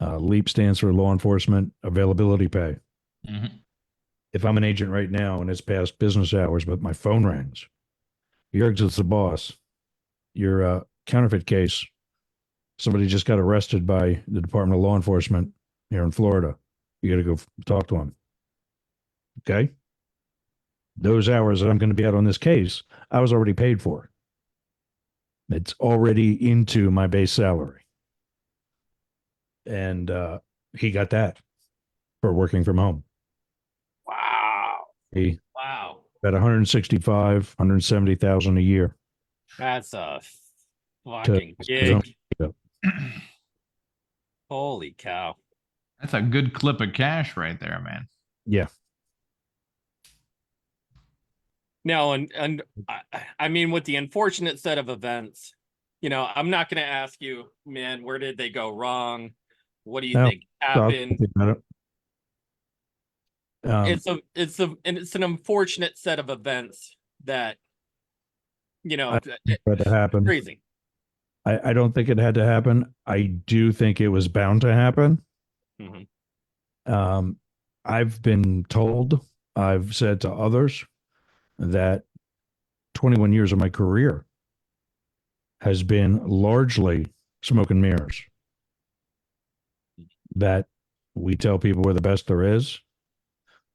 LEAP stands for Law Enforcement Availability Pay. Mm-hmm. If I'm an agent right now and it's past business hours, but my phone rings, Yerg's the boss. Your counterfeit case, somebody just got arrested by the Department of Law Enforcement here in Florida. You got to go talk to him. Okay? Those hours that I'm going to be out on this case, I was already paid for. It's already into my base salary. And he got that for working from home. Wow. He Wow. got 170,000 a year. That's a fucking gig. Holy cow. That's a good clip of cash right there, man. Yeah. No, and I mean, with the unfortunate set of events, I'm not going to ask you, man, where did they go wrong? What do you think happened? It's an unfortunate set of events that, had to happen. Crazy. I don't think it had to happen. I do think it was bound to happen. Mm-hmm. I've been told, I've said to others that 21 years of my career has been largely smoke and mirrors. That we tell people we're the best there is.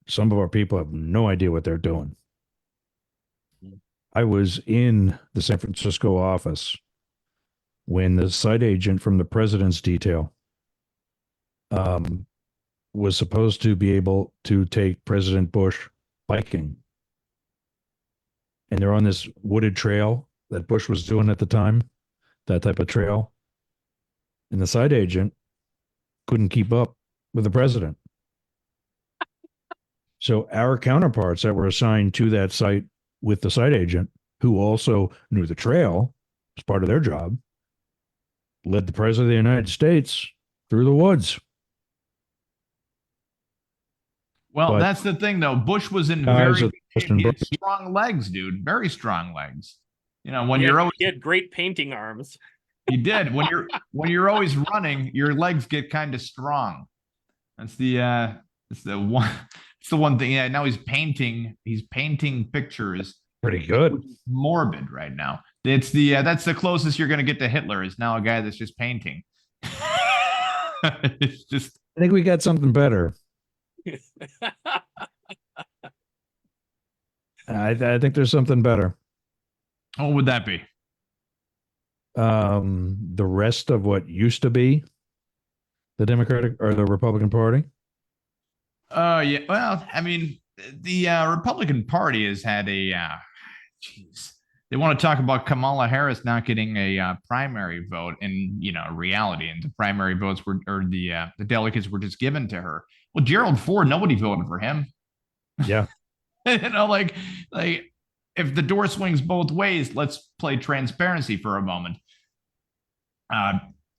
Some of our people have no idea what they're doing. I was in the San Francisco office when the site agent from the president's detail was supposed to be able to take President Bush biking. And they're on this wooded trail that Bush was doing at the time that type of trail. And the site agent couldn't keep up with the president. So our counterparts that were assigned to that site with the site agent, who also knew the trail as part of their job, led the president of the United States through the woods. Well, But that's the thing, though. Bush was in guys very are good shape. He had strong legs, dude. Very strong legs. You know, when you're always he had great painting arms. you did when you're always running, your legs get kind of strong. That's the one thing. Yeah, now he's painting pictures. pretty good. Morbid right now. It's that's the closest you're gonna get to Hitler, is now a guy that's just painting. It's just, I think we got something better. I think there's something better. what would that be? The rest of what used to be the Democratic or the Republican Party. Yeah. Well, I mean, the Republican Party has had a jeez. They want to talk about Kamala Harris not getting a primary vote, and reality, and the primary votes were, or the delegates were just given to her. Well, Gerald Ford, nobody voted for him. Yeah. like if the door swings both ways, let's play transparency for a moment.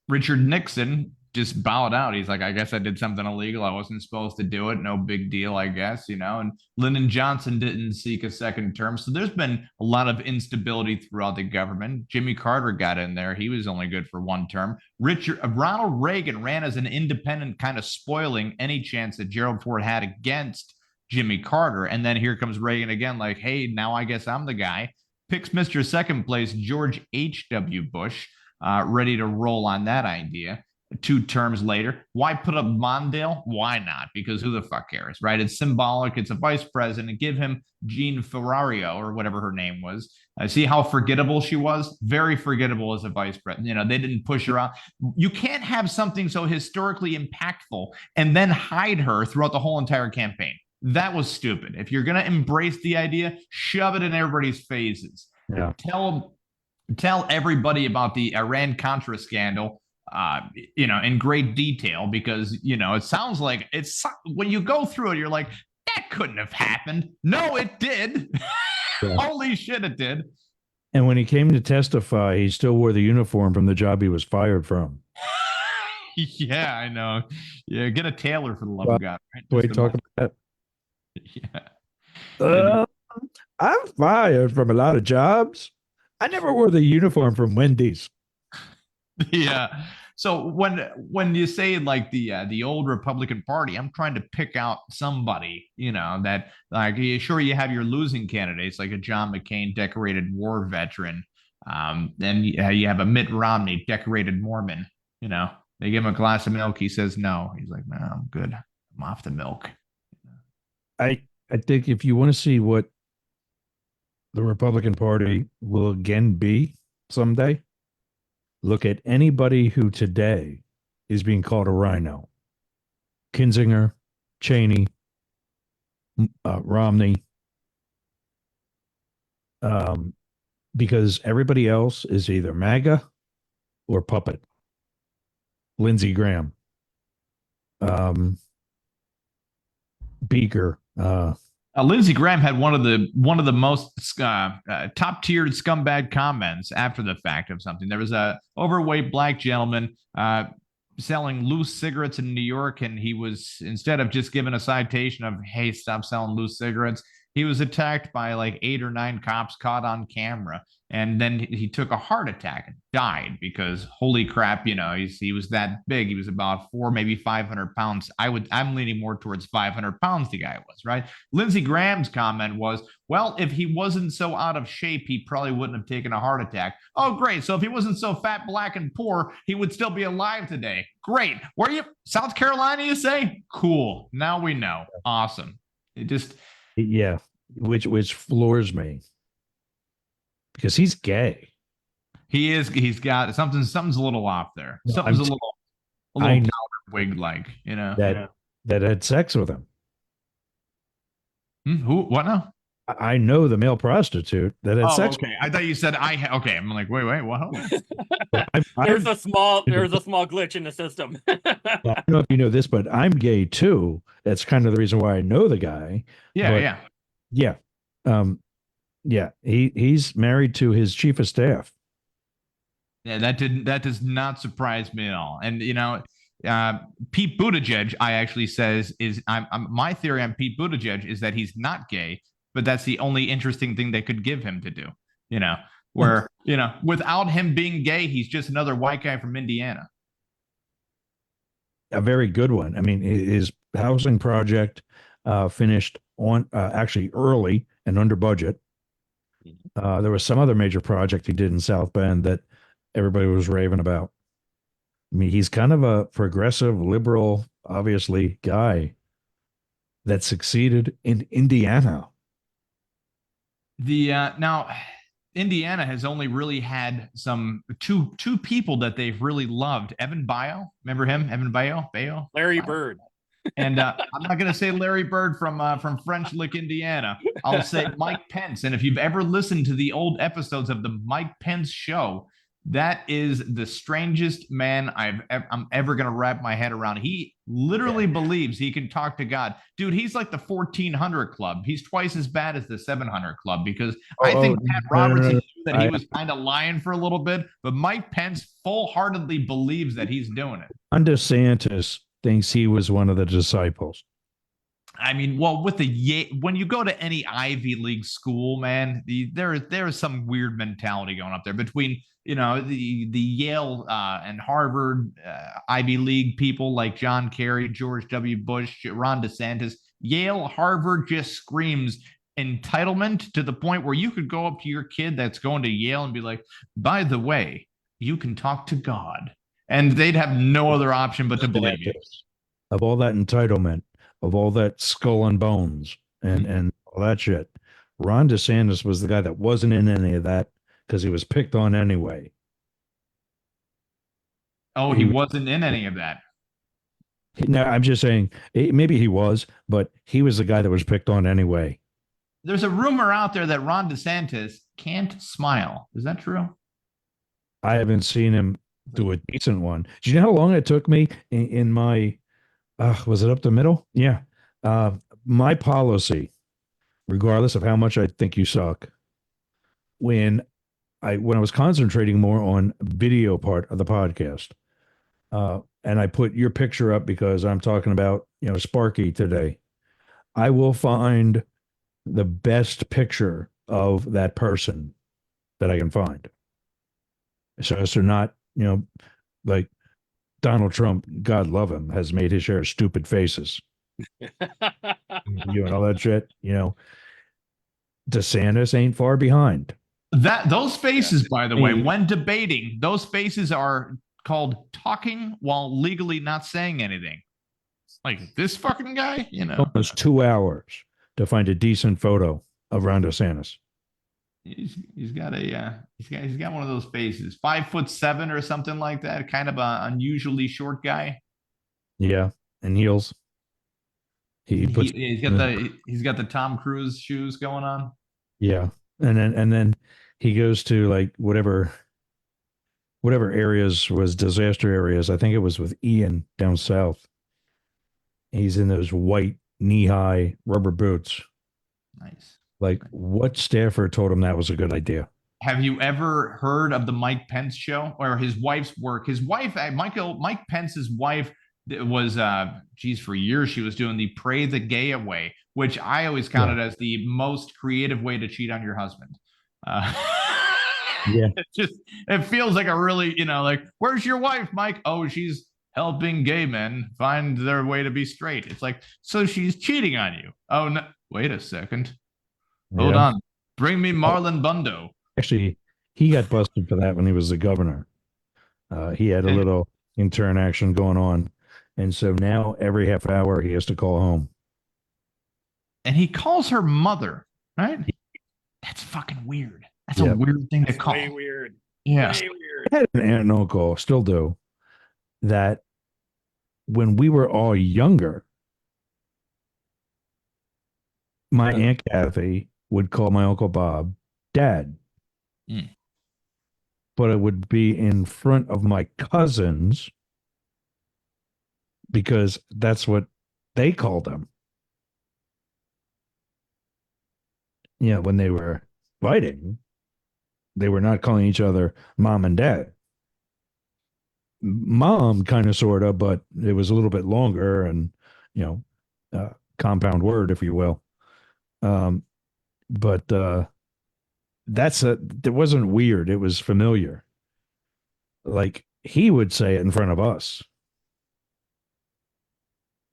Richard Nixon just bowed out. He's like, I guess I did something illegal. I wasn't supposed to do it. No big deal, I guess, And Lyndon Johnson didn't seek a second term. So there's been a lot of instability throughout the government. Jimmy Carter got in there. He was only good for one term. Ronald Reagan ran as an independent, kind of spoiling any chance that Gerald Ford had against Jimmy Carter. And then here comes Reagan again, like, hey, now I guess I'm the guy. Picks Mr. Second Place, George H.W. Bush, ready to roll on that idea. 2 terms later, why put up Mondale? Why not? Because who the fuck cares, right? It's symbolic. It's a vice president. Give him Jean Ferrario, or whatever her name was. See how forgettable she was? Very forgettable as a vice president. They didn't push her out. You can't have something so historically impactful and then hide her throughout the whole entire campaign. That was stupid. If you're going to embrace the idea, shove it in everybody's faces. Yeah. Tell everybody about the Iran-Contra scandal, in great detail, because, it sounds like when you go through it, you're like, that couldn't have happened. No, it did. Yeah. Holy shit, it did. And when he came to testify, he still wore the uniform from the job he was fired from. Yeah, I know. Yeah, get a tailor for the love of God. Right? Wait, talk about that. Yeah. I'm fired from a lot of jobs. I never wore the uniform from Wendy's. Yeah. So when you say like the old Republican Party, I'm trying to pick out somebody, that, like, sure, you have your losing candidates like a John McCain, decorated war veteran. Then you have a Mitt Romney, decorated Mormon. They give him a glass of milk. He says no. He's like, no, I'm good. I'm off the milk. I think if you want to see what the Republican Party will again be someday, look at anybody who today is being called a rhino. Kinzinger, Cheney, Romney. Because everybody else is either MAGA or puppet. Lindsey Graham. Beaker. Lindsey Graham had one of the most top tiered scumbag comments after the fact of something. There was a overweight black gentleman selling loose cigarettes in New York, and he was, instead of just giving a citation of, hey, stop selling loose cigarettes, he was attacked by like 8 or 9 cops, caught on camera, and then he took a heart attack and died because, holy crap, he was that big. He was about 4, maybe 500 pounds. I'm leaning more towards 500 pounds. The guy was, right. Lindsey Graham's comment was, well, if he wasn't so out of shape, he probably wouldn't have taken a heart attack. Oh, great. So if he wasn't so fat, black, and poor, he would still be alive today. Great. Where are you? South Carolina, you say? Cool. Now we know. Awesome. It just... Yeah, which floors me, because he's gay. He is. He's got something's a little off there. Something's a little powder wig like, that had sex with him. Who? What now? I know the male prostitute that had Oh, sex. okay. I thought you said okay. I'm like, wait, what? There's a small glitch in the system. I don't know if you know this, but I'm gay too. That's kind of the reason why I know the guy. Yeah, But yeah. yeah, yeah. He's married to his chief of staff. Yeah, that does not surprise me at all. And Pete Buttigieg, I actually says is my theory on Pete Buttigieg is that he's not gay, but that's the only interesting thing they could give him to do. Where without him being gay, he's just another white guy from Indiana. A very good one. I mean, his housing project finished on actually early and under budget. There was some other major project he did in South Bend that everybody was raving about. I mean, he's kind of a progressive, liberal, obviously, guy that succeeded in Indiana. Now Indiana has only really had two people that they've really loved. Evan Baio, remember him? Evan Baio? Larry Bird. And I'm not going to say Larry Bird from French Lick, Indiana. I'll say Mike Pence. And if you've ever listened to the old episodes of the Mike Pence show, that is the strangest man I'm ever going to wrap my head around. He literally believes he can talk to God. Dude, he's like the 1400 club. He's twice as bad as the 700 club because I think Pat Robertson knew that he was kind of lying for a little bit, but Mike Pence full-heartedly believes that he's doing it. Ron DeSantis thinks he was one of the disciples. I mean, well, when you go to any Ivy League school, man, there is some weird mentality going up there between the Yale and Harvard Ivy League people like John Kerry, George W. Bush, Ron DeSantis. Yale, Harvard just screams entitlement to the point where you could go up to your kid that's going to Yale and be like, by the way, you can talk to God. And they'd have no other option but to believe you. Of all that entitlement, of all that skull and bones and all that shit, Ron DeSantis was the guy that wasn't in any of that because he was picked on anyway. Oh, he wasn't in any of that. No, I'm just saying maybe he was, but he was the guy that was picked on anyway. There's a rumor out there that Ron DeSantis can't smile. Is that true? I haven't seen him do a decent one. Do you know how long it took me in my, was it up the middle? Yeah. My policy, regardless of how much I think you suck, when I was concentrating more on video part of the podcast, and I put your picture up because I'm talking about, Sparky today, I will find the best picture of that person that I can find. So as to not, like Donald Trump, God love him, has made his share of stupid faces. And all that shit, DeSantis ain't far behind. Those faces, by the way, when debating, those faces are called talking while legally not saying anything. Like this fucking guy, Almost 2 hours to find a decent photo of Ron DeSantis. He's got one of those faces, 5'7" or something like that, kind of an unusually short guy. Yeah, and heels. He's got the Tom Cruise shoes going on. Yeah, and then he goes to like whatever areas was disaster areas. I think it was with Ian down south. He's in those white knee-high rubber boots. Nice. Like, what staffer told him that was a good idea? Have you ever heard of the Mike Pence show or his wife's work? His wife, Mike Pence's wife, was for years she was doing the Pray the Gay Away, which I always counted as the most creative way to cheat on your husband. Yeah, it feels like a really, like, where's your wife, Mike? Oh, she's helping gay men find their way to be straight. It's like, so she's cheating on you. Oh no, wait a second. Hold on. Bring me Marlon Bundo. Actually, he got busted for that when he was the governor. He had a little intern action going on. And so now every half hour he has to call home. And he calls her mother, right? That's fucking weird. That's a weird thing to call. Way weird. Yeah. Way weird. I had an aunt and uncle, still do, that when we were all younger, my Aunt Kathy would call my Uncle Bob Dad. Mm. But it would be in front of my cousins because that's what they called them. Yeah, when they were fighting, they were not calling each other mom and dad. Mom, kind of, sort of, but it was a little bit longer and, compound word, if you will. But it wasn't weird. It was familiar. Like he would say it in front of us.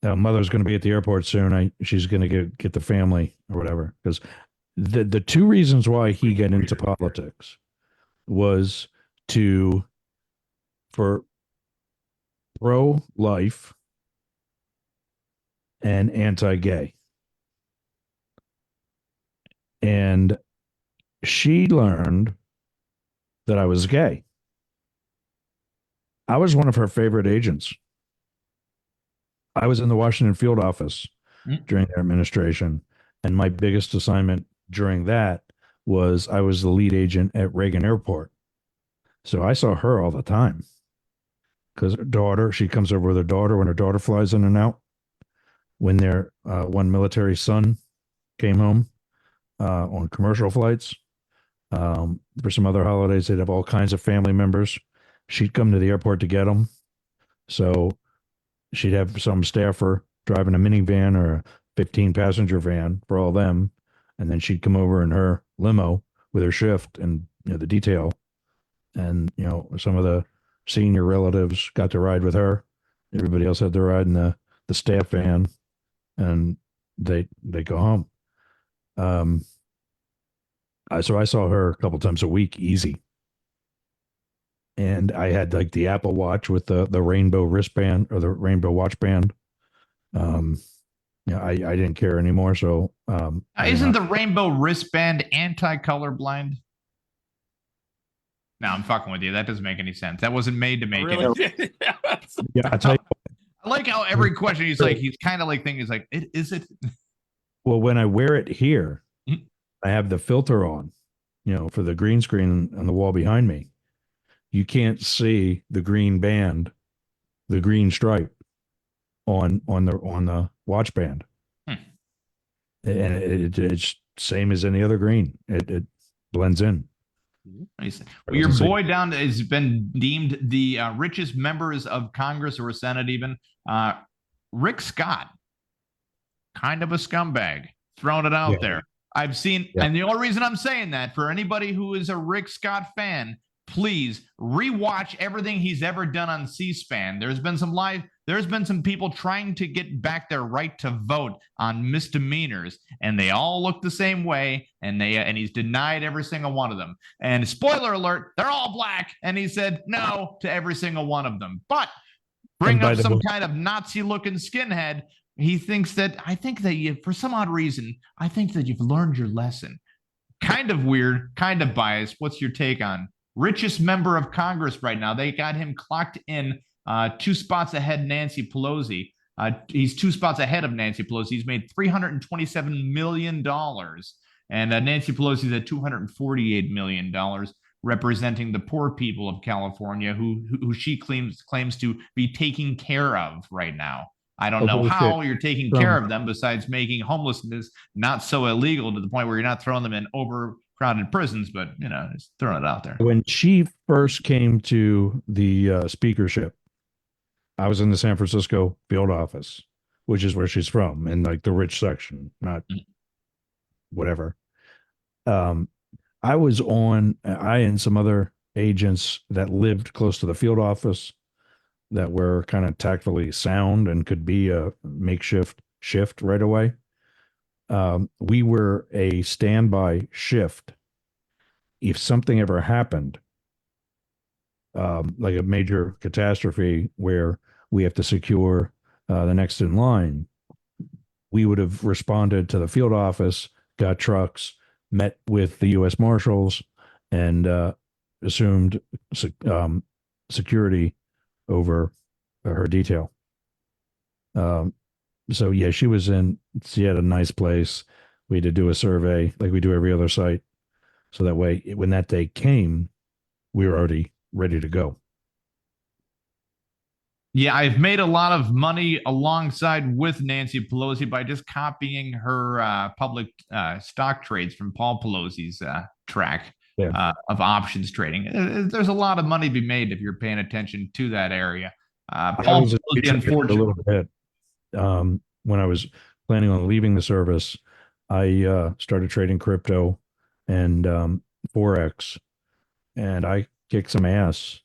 Mother's going to be at the airport soon. She's going to get the family or whatever. Because the two reasons why he got into politics was for pro-life and anti-gay. And she learned that I was gay. I was one of her favorite agents. I was in the Washington field office during their administration, and my biggest assignment during that was I was the lead agent at Reagan Airport. So I saw her all the time because her daughter, she comes over with her daughter when her daughter flies in and out. When their one military son came home on commercial flights, for some other holidays, they'd have all kinds of family members. She'd come to the airport to get them. So she'd have some staffer driving a minivan or a 15-passenger van for all them. And then she'd come over in her limo with her shift and the detail. And, some of the senior relatives got to ride with her. Everybody else had to ride in the staff van, and they go home. So I saw her a couple times a week, easy. And I had like the Apple Watch with the rainbow wristband or the rainbow watch band. I didn't care anymore. So isn't the rainbow wristband anti-colorblind? No, I'm fucking with you. That doesn't make any sense. That wasn't made to make Really? it. Yeah, I tell you. I like how every question he's kind of like thinking is like, is it? Well, when I wear it here, I have the filter on, for the green screen on the wall behind me. You can't see the green band, the green stripe on the watch band. And it's same as any other green. It blends in. Well, your boy down has been deemed the richest members of Congress or Senate even. Rick Scott, kind of a scumbag, throwing it out there. I've seen, and the only reason I'm saying that, for anybody who is a Rick Scott fan, please rewatch everything he's ever done on C-SPAN. There's been some people trying to get back their right to vote on misdemeanors, and they all look the same way, and he's denied every single one of them. And spoiler alert, they're all black, and he said no to every single one of them. But bring up some kind of Nazi-looking skinhead, I think that for some odd reason, I think that you've learned your lesson. Kind of weird, kind of biased. What's your take on richest member of Congress right now? They got him clocked in 2 spots ahead Nancy Pelosi. He's 2 spots ahead of Nancy Pelosi. He's made $327 million. And Nancy Pelosi's at $248 million, representing the poor people of California who she claims to be taking care of right now. I don't know how you're taking care of them besides making homelessness not so illegal to the point where you're not throwing them in overcrowded prisons, but just throwing it out there. When she first came to the speakership, I was in the San Francisco field office, which is where she's from, in like the rich section, not whatever. I and some other agents that lived close to the field office that were kind of tactfully sound and could be a makeshift shift right away. We were a standby shift. If something ever happened, like a major catastrophe where we have to secure the next in line, we would have responded to the field office, got trucks, met with the U.S. Marshals, and assumed security over her detail. So yeah, she had a nice place. We had to do a survey like we do every other site. So that way, when that day came, we were already ready to go. Yeah, I've made a lot of money alongside with Nancy Pelosi by just copying her public stock trades from Paul Pelosi's track of options trading. There's a lot of money to be made if you're paying attention to that area. Paul Pelosi, unfortunately, a little bit. When I was planning on leaving the service, I started trading crypto and Forex, and I kicked some ass.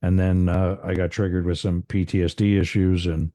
And then I got triggered with some PTSD issues and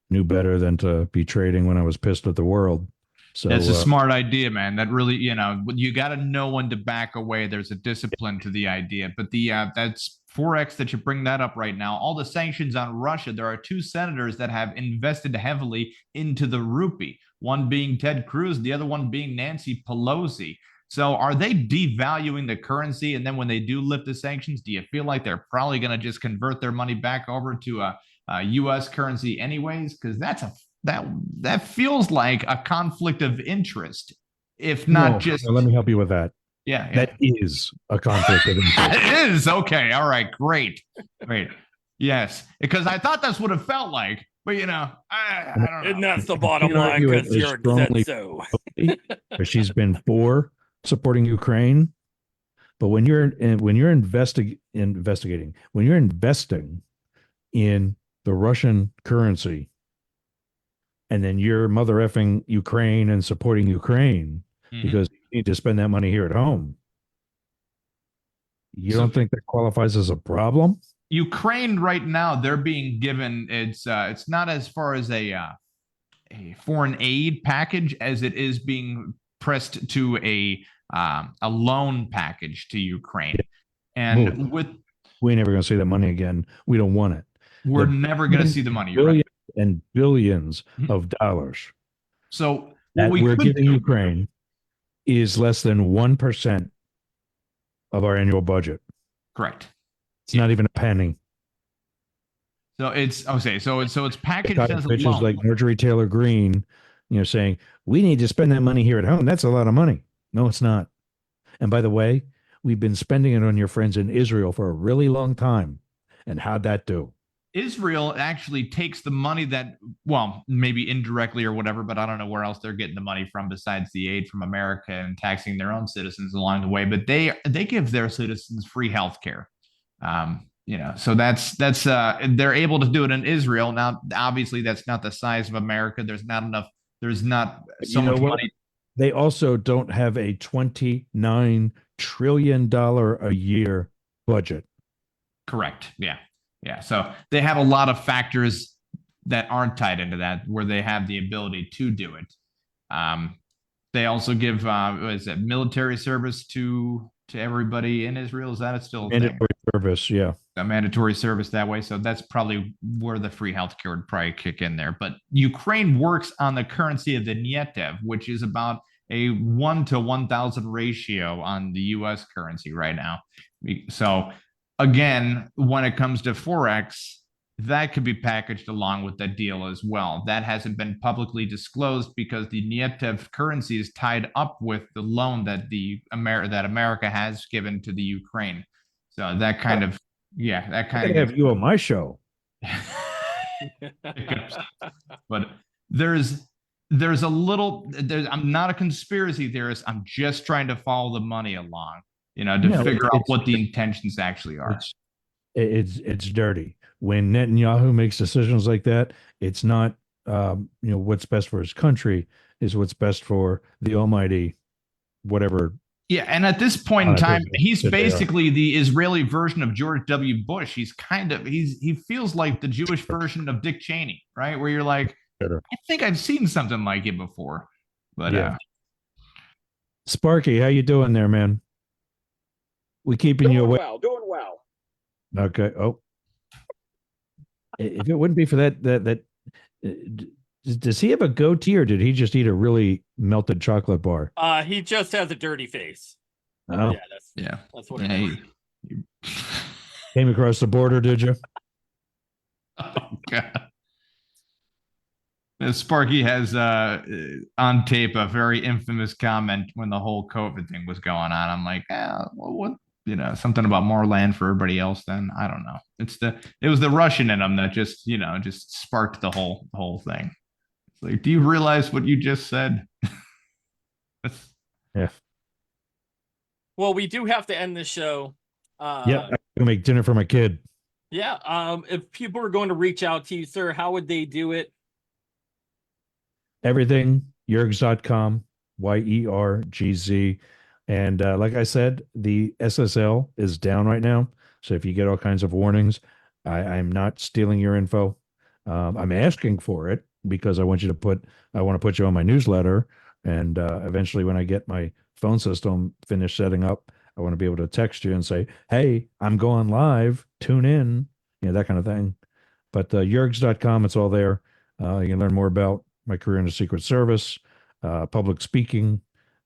knew better than to be trading when I was pissed at the world. So that's a smart idea, man. That really, you got to know when to back away. There's a discipline to the idea. But that's Forex that you bring that up right now. All the sanctions on Russia, there are 2 senators that have invested heavily into the rupee, one being Ted Cruz, the other one being Nancy Pelosi. So are they devaluing the currency? And then when they do lift the sanctions, do you feel like they're probably going to just convert their money back over to a U.S. currency anyways? Because that feels like a conflict of interest, if not just. Let me help you with that. Yeah. That is a conflict of interest. It is. Okay. All right. Great. Yes. Because I thought that's what it felt like. But, I don't know. And that's the bottom line because Yerg said so. But she's been for supporting Ukraine, but when you're investing in the Russian currency, and then you're mother effing Ukraine and supporting Ukraine because you need to spend that money here at home, you don't think that qualifies as a problem? Ukraine right now, they're being given it's not as far as a foreign aid package as it is being pressed to a loan package to Ukraine. And we ain't never going to see that money again. We don't want it. We're never going to see the money. Billions and billions of dollars. So what we're giving Ukraine is less than 1% of our annual budget. Correct. It's not even a penny. So it's packaged as a loan. loan. Like Marjorie Taylor Greene, saying we need to spend that money here at home. That's a lot of money. No, it's not. And by the way, we've been spending it on your friends in Israel for a really long time. And how'd that do? Israel actually takes the money that, well, maybe indirectly or whatever, but I don't know where else they're getting the money from besides the aid from America and taxing their own citizens along the way. But they give their citizens free health care. So that's they're able to do it in Israel. Now, obviously, that's not the size of America. There's not so much money. They also don't have a $29 trillion a year budget. Correct. Yeah. So they have a lot of factors that aren't tied into that where they have the ability to do it. They also give military service to everybody in Israel. Is that still mandatory service? Yeah, a mandatory service that way. So that's probably where the free healthcare would probably kick in there. But Ukraine works on the currency of the Nietev, which is about a 1 to 1,000 ratio on the U.S. currency right now. So again, when it comes to Forex, that could be packaged along with the deal as well. That hasn't been publicly disclosed because the Nietev currency is tied up with the loan that that America has given to the Ukraine. So that kind of have you on my show. But there's a little. I'm not a conspiracy theorist. I'm just trying to follow the money along, to figure out what the intentions actually are. It's dirty. When Netanyahu makes decisions like that, it's not what's best for his country, is what's best for the almighty whatever. Yeah, and at this point in time, he's basically the Israeli version of George W. Bush. He feels like the Jewish version of Dick Cheney, right? Where you're like, I think I've seen something like it before. But yeah. Sparky, how you doing there, man? We keeping you away? Doing well. Okay. Oh, if it wouldn't be for that, does he have a goatee or did he just eat a really melted chocolate bar? He just has a dirty face. Oh, that's what it is. Came across the border, did you? Oh God. Sparky has on tape a very infamous comment when the whole COVID thing was going on. I'm like, what? Something about more land for everybody else. Then I don't know. It was the Russian in him that just sparked the whole thing. It's like, do you realize what you just said? Yeah. Well, we do have to end this show. Yeah, I'm gonna make dinner for my kid. Yeah. If people are going to reach out to you, sir, how would they do it? Everything, yergz.com, YERGZ. And like I said, the SSL is down right now. So if you get all kinds of warnings, I'm not stealing your info. I'm asking for it because I want to put you on my newsletter. And eventually, when I get my phone system finished setting up, I want to be able to text you and say, hey, I'm going live, tune in, that kind of thing. But yergz.com, it's all there. You can learn more about my career in the Secret Service, public speaking,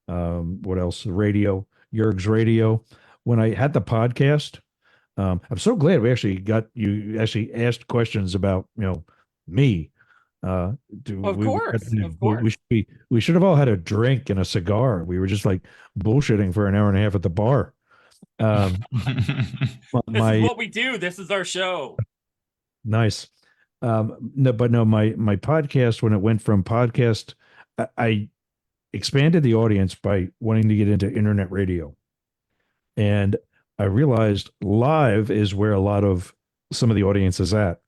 what else? Radio, Yergz Radio. When I had the podcast, I'm so glad you actually asked questions about, me. Of course. We should have all had a drink and a cigar. We were just like bullshitting for an hour and a half at the bar. This is what we do. This is our show. Nice. No, my podcast, when it went from podcast, I expanded the audience by wanting to get into internet radio. And I realized live is where a lot of some of the audience is at.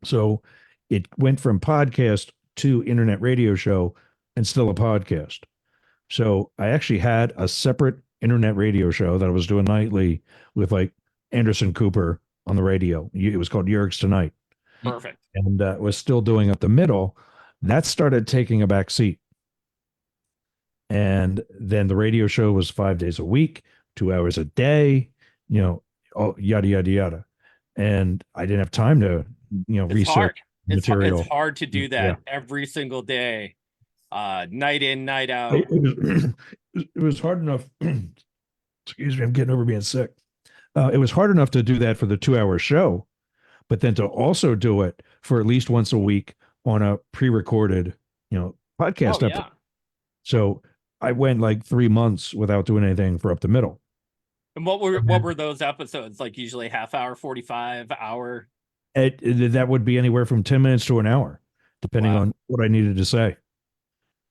So it went from podcast to internet radio show and still a podcast. So I actually had a separate internet radio show that I was doing nightly with like Anderson Cooper on the radio. It was called Yergz Tonight. Perfect. And was still doing up the middle. That started taking a back seat. And then the radio show was 5 days a week, 2 hours a day, yada, yada, yada. And I didn't have time to, research material. It's hard to do that every single day, night in, night out. It was hard enough. Excuse me, I'm getting over being sick. It was hard enough to do that for the 2 hour show, but then to also do it for at least once a week on a pre-recorded, podcast episode. Yeah. So I went like 3 months without doing anything for up the middle. And what were those episodes like? Usually half hour, 45 hour. That would be anywhere from 10 minutes to an hour, depending on what I needed to say.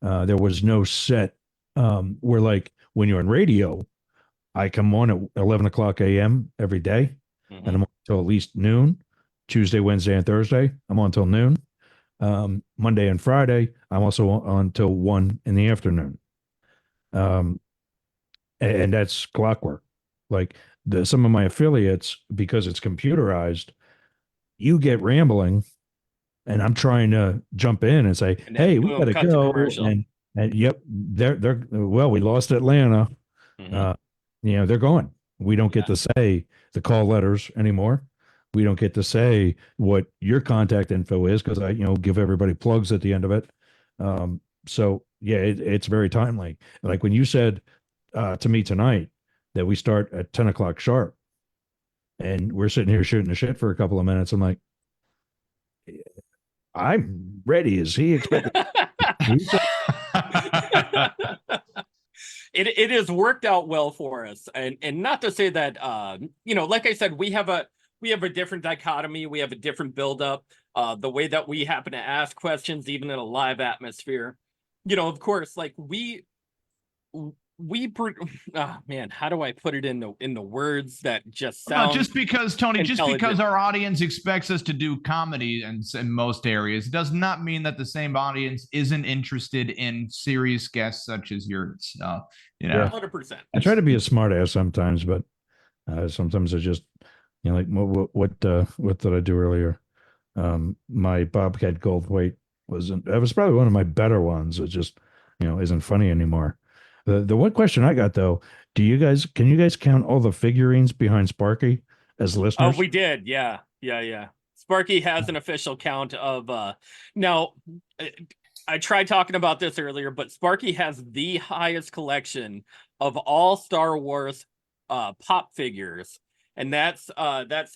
There was no set. Where like when you're on radio, I come on at 11 o'clock a.m. every day, and I'm on until at least noon. Tuesday, Wednesday, and Thursday, I'm on till noon. Monday and Friday, I'm also on till 1 in the afternoon. And that's clockwork. Like some of my affiliates, because it's computerized, you get rambling, and I'm trying to jump in and say, "Hey, we gotta go." And yep, they're well, we lost Atlanta. They're going. We don't get to say the call letters anymore. We don't get to say what your contact info is because I, give everybody plugs at the end of it. So yeah, it's very timely. Like when you said to me tonight that we start at 10 o'clock sharp, and we're sitting here shooting the shit for a couple of minutes. I'm like, I'm ready. Is he expecting? It has worked out well for us, and not to say that like I said, we have a different dichotomy, we have a different buildup, the way that we happen to ask questions, even in a live atmosphere. Of course, like man, how do I put it in the words that just sound just because our audience expects us to do comedy in most areas does not mean that the same audience isn't interested in serious guests such as yours. 100%. I try to be a smart ass sometimes, but sometimes I just like what did I do earlier? My Bobcat Goldthwait was probably one of my better ones. It just isn't funny anymore. The one question I got though, can you guys count all the figurines behind Sparky as listeners? Oh, we did. Yeah. Sparky has an official count of now I tried talking about this earlier, but Sparky has the highest collection of all Star Wars pop figures, and that's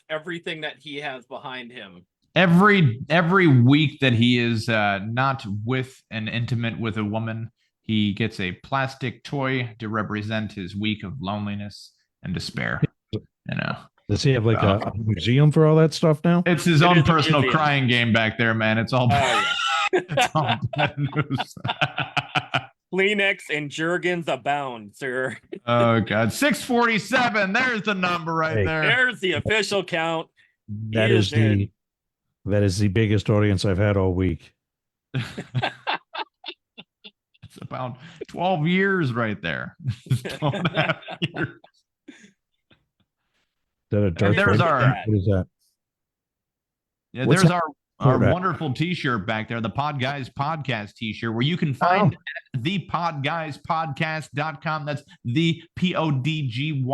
everything that he has behind him. Every week that he is not with and intimate with a woman, he gets a plastic toy to represent his week of loneliness and despair. Does he have like a museum for all that stuff now? It's his own is a personal museum. crying game back there, man. It's all it's all bad news. Kleenex and Jergens abound, sir. Oh God, 647. There's the number right there. There's the official count. That is the biggest audience I've had all week. It's about 12 years right there. 12 and a half years. Is that a dark There's red? our- What is that? Yeah, What's there's that? our that? wonderful t-shirt back there, the Podguyz Podcast t-shirt, where you can find at thepodguyzpodcast.com. That's the PODGYZ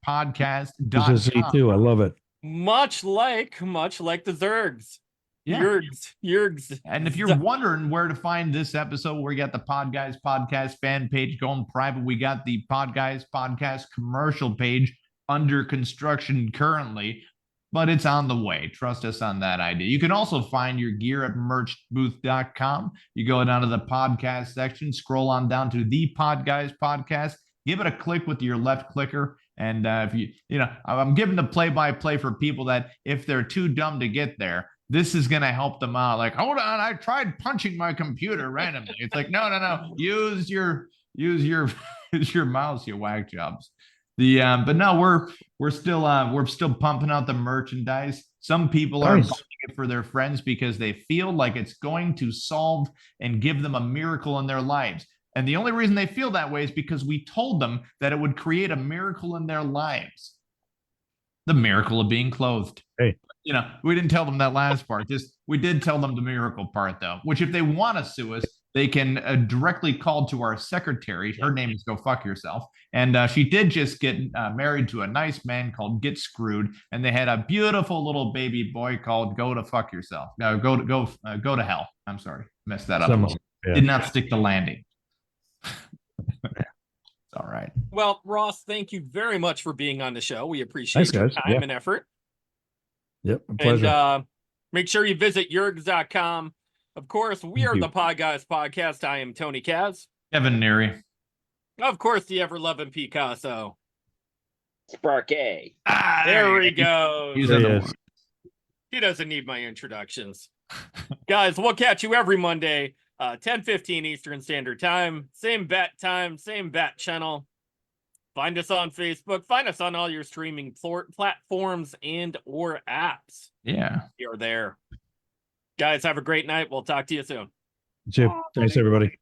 podcast.com. There's a Z too. I love it. much like the Zergs. Yeah. Yergs. And if you're wondering where to find this episode, we got the Podguyz Podcast fan page going private. We got the Podguyz Podcast commercial page under construction currently, but it's on the way. Trust us on that idea. You can also find your gear at merchbooth.com. You go down to the podcast section, scroll on down to the Podguyz Podcast, give it a click with your left clicker. And if I'm giving the play-by-play for people that if they're too dumb to get there, this is going to help them out. Like, hold on, I tried punching my computer randomly. It's like, no. Use your mouse, you whack jobs. But no, we're still pumping out the merchandise. Some people are buying it for their friends because they feel like it's going to solve and give them a miracle in their lives. And the only reason they feel that way is because we told them that it would create a miracle in their lives. The miracle of being clothed. Hey. We didn't tell them that last part. We did tell them the miracle part, though, which if they want to sue us, they can directly call to our secretary. Her name is Go Fuck Yourself. And she did just get married to a nice man called Get Screwed. And they had a beautiful little baby boy called Go to Fuck Yourself. No, go to hell. I'm sorry. Messed that up. Did not stick the landing. It's all right. Well, Ross, thank you very much for being on the show. We appreciate your time and effort. Yep, a pleasure. And make sure you visit yergs.com. Of course, we are the Podguyz Podcast. I am Tony Kaz. Kevin Neary. Of course, the ever-loving Picasso. Sparky. There he goes. He He doesn't need my introductions. Guys, we'll catch you every Monday, 10:15 Eastern Standard Time. Same bat time, same bat channel. Find us on Facebook. Find us on all your streaming platforms and or apps. Yeah. You're there. Guys, have a great night. We'll talk to you soon. Thanks, everybody.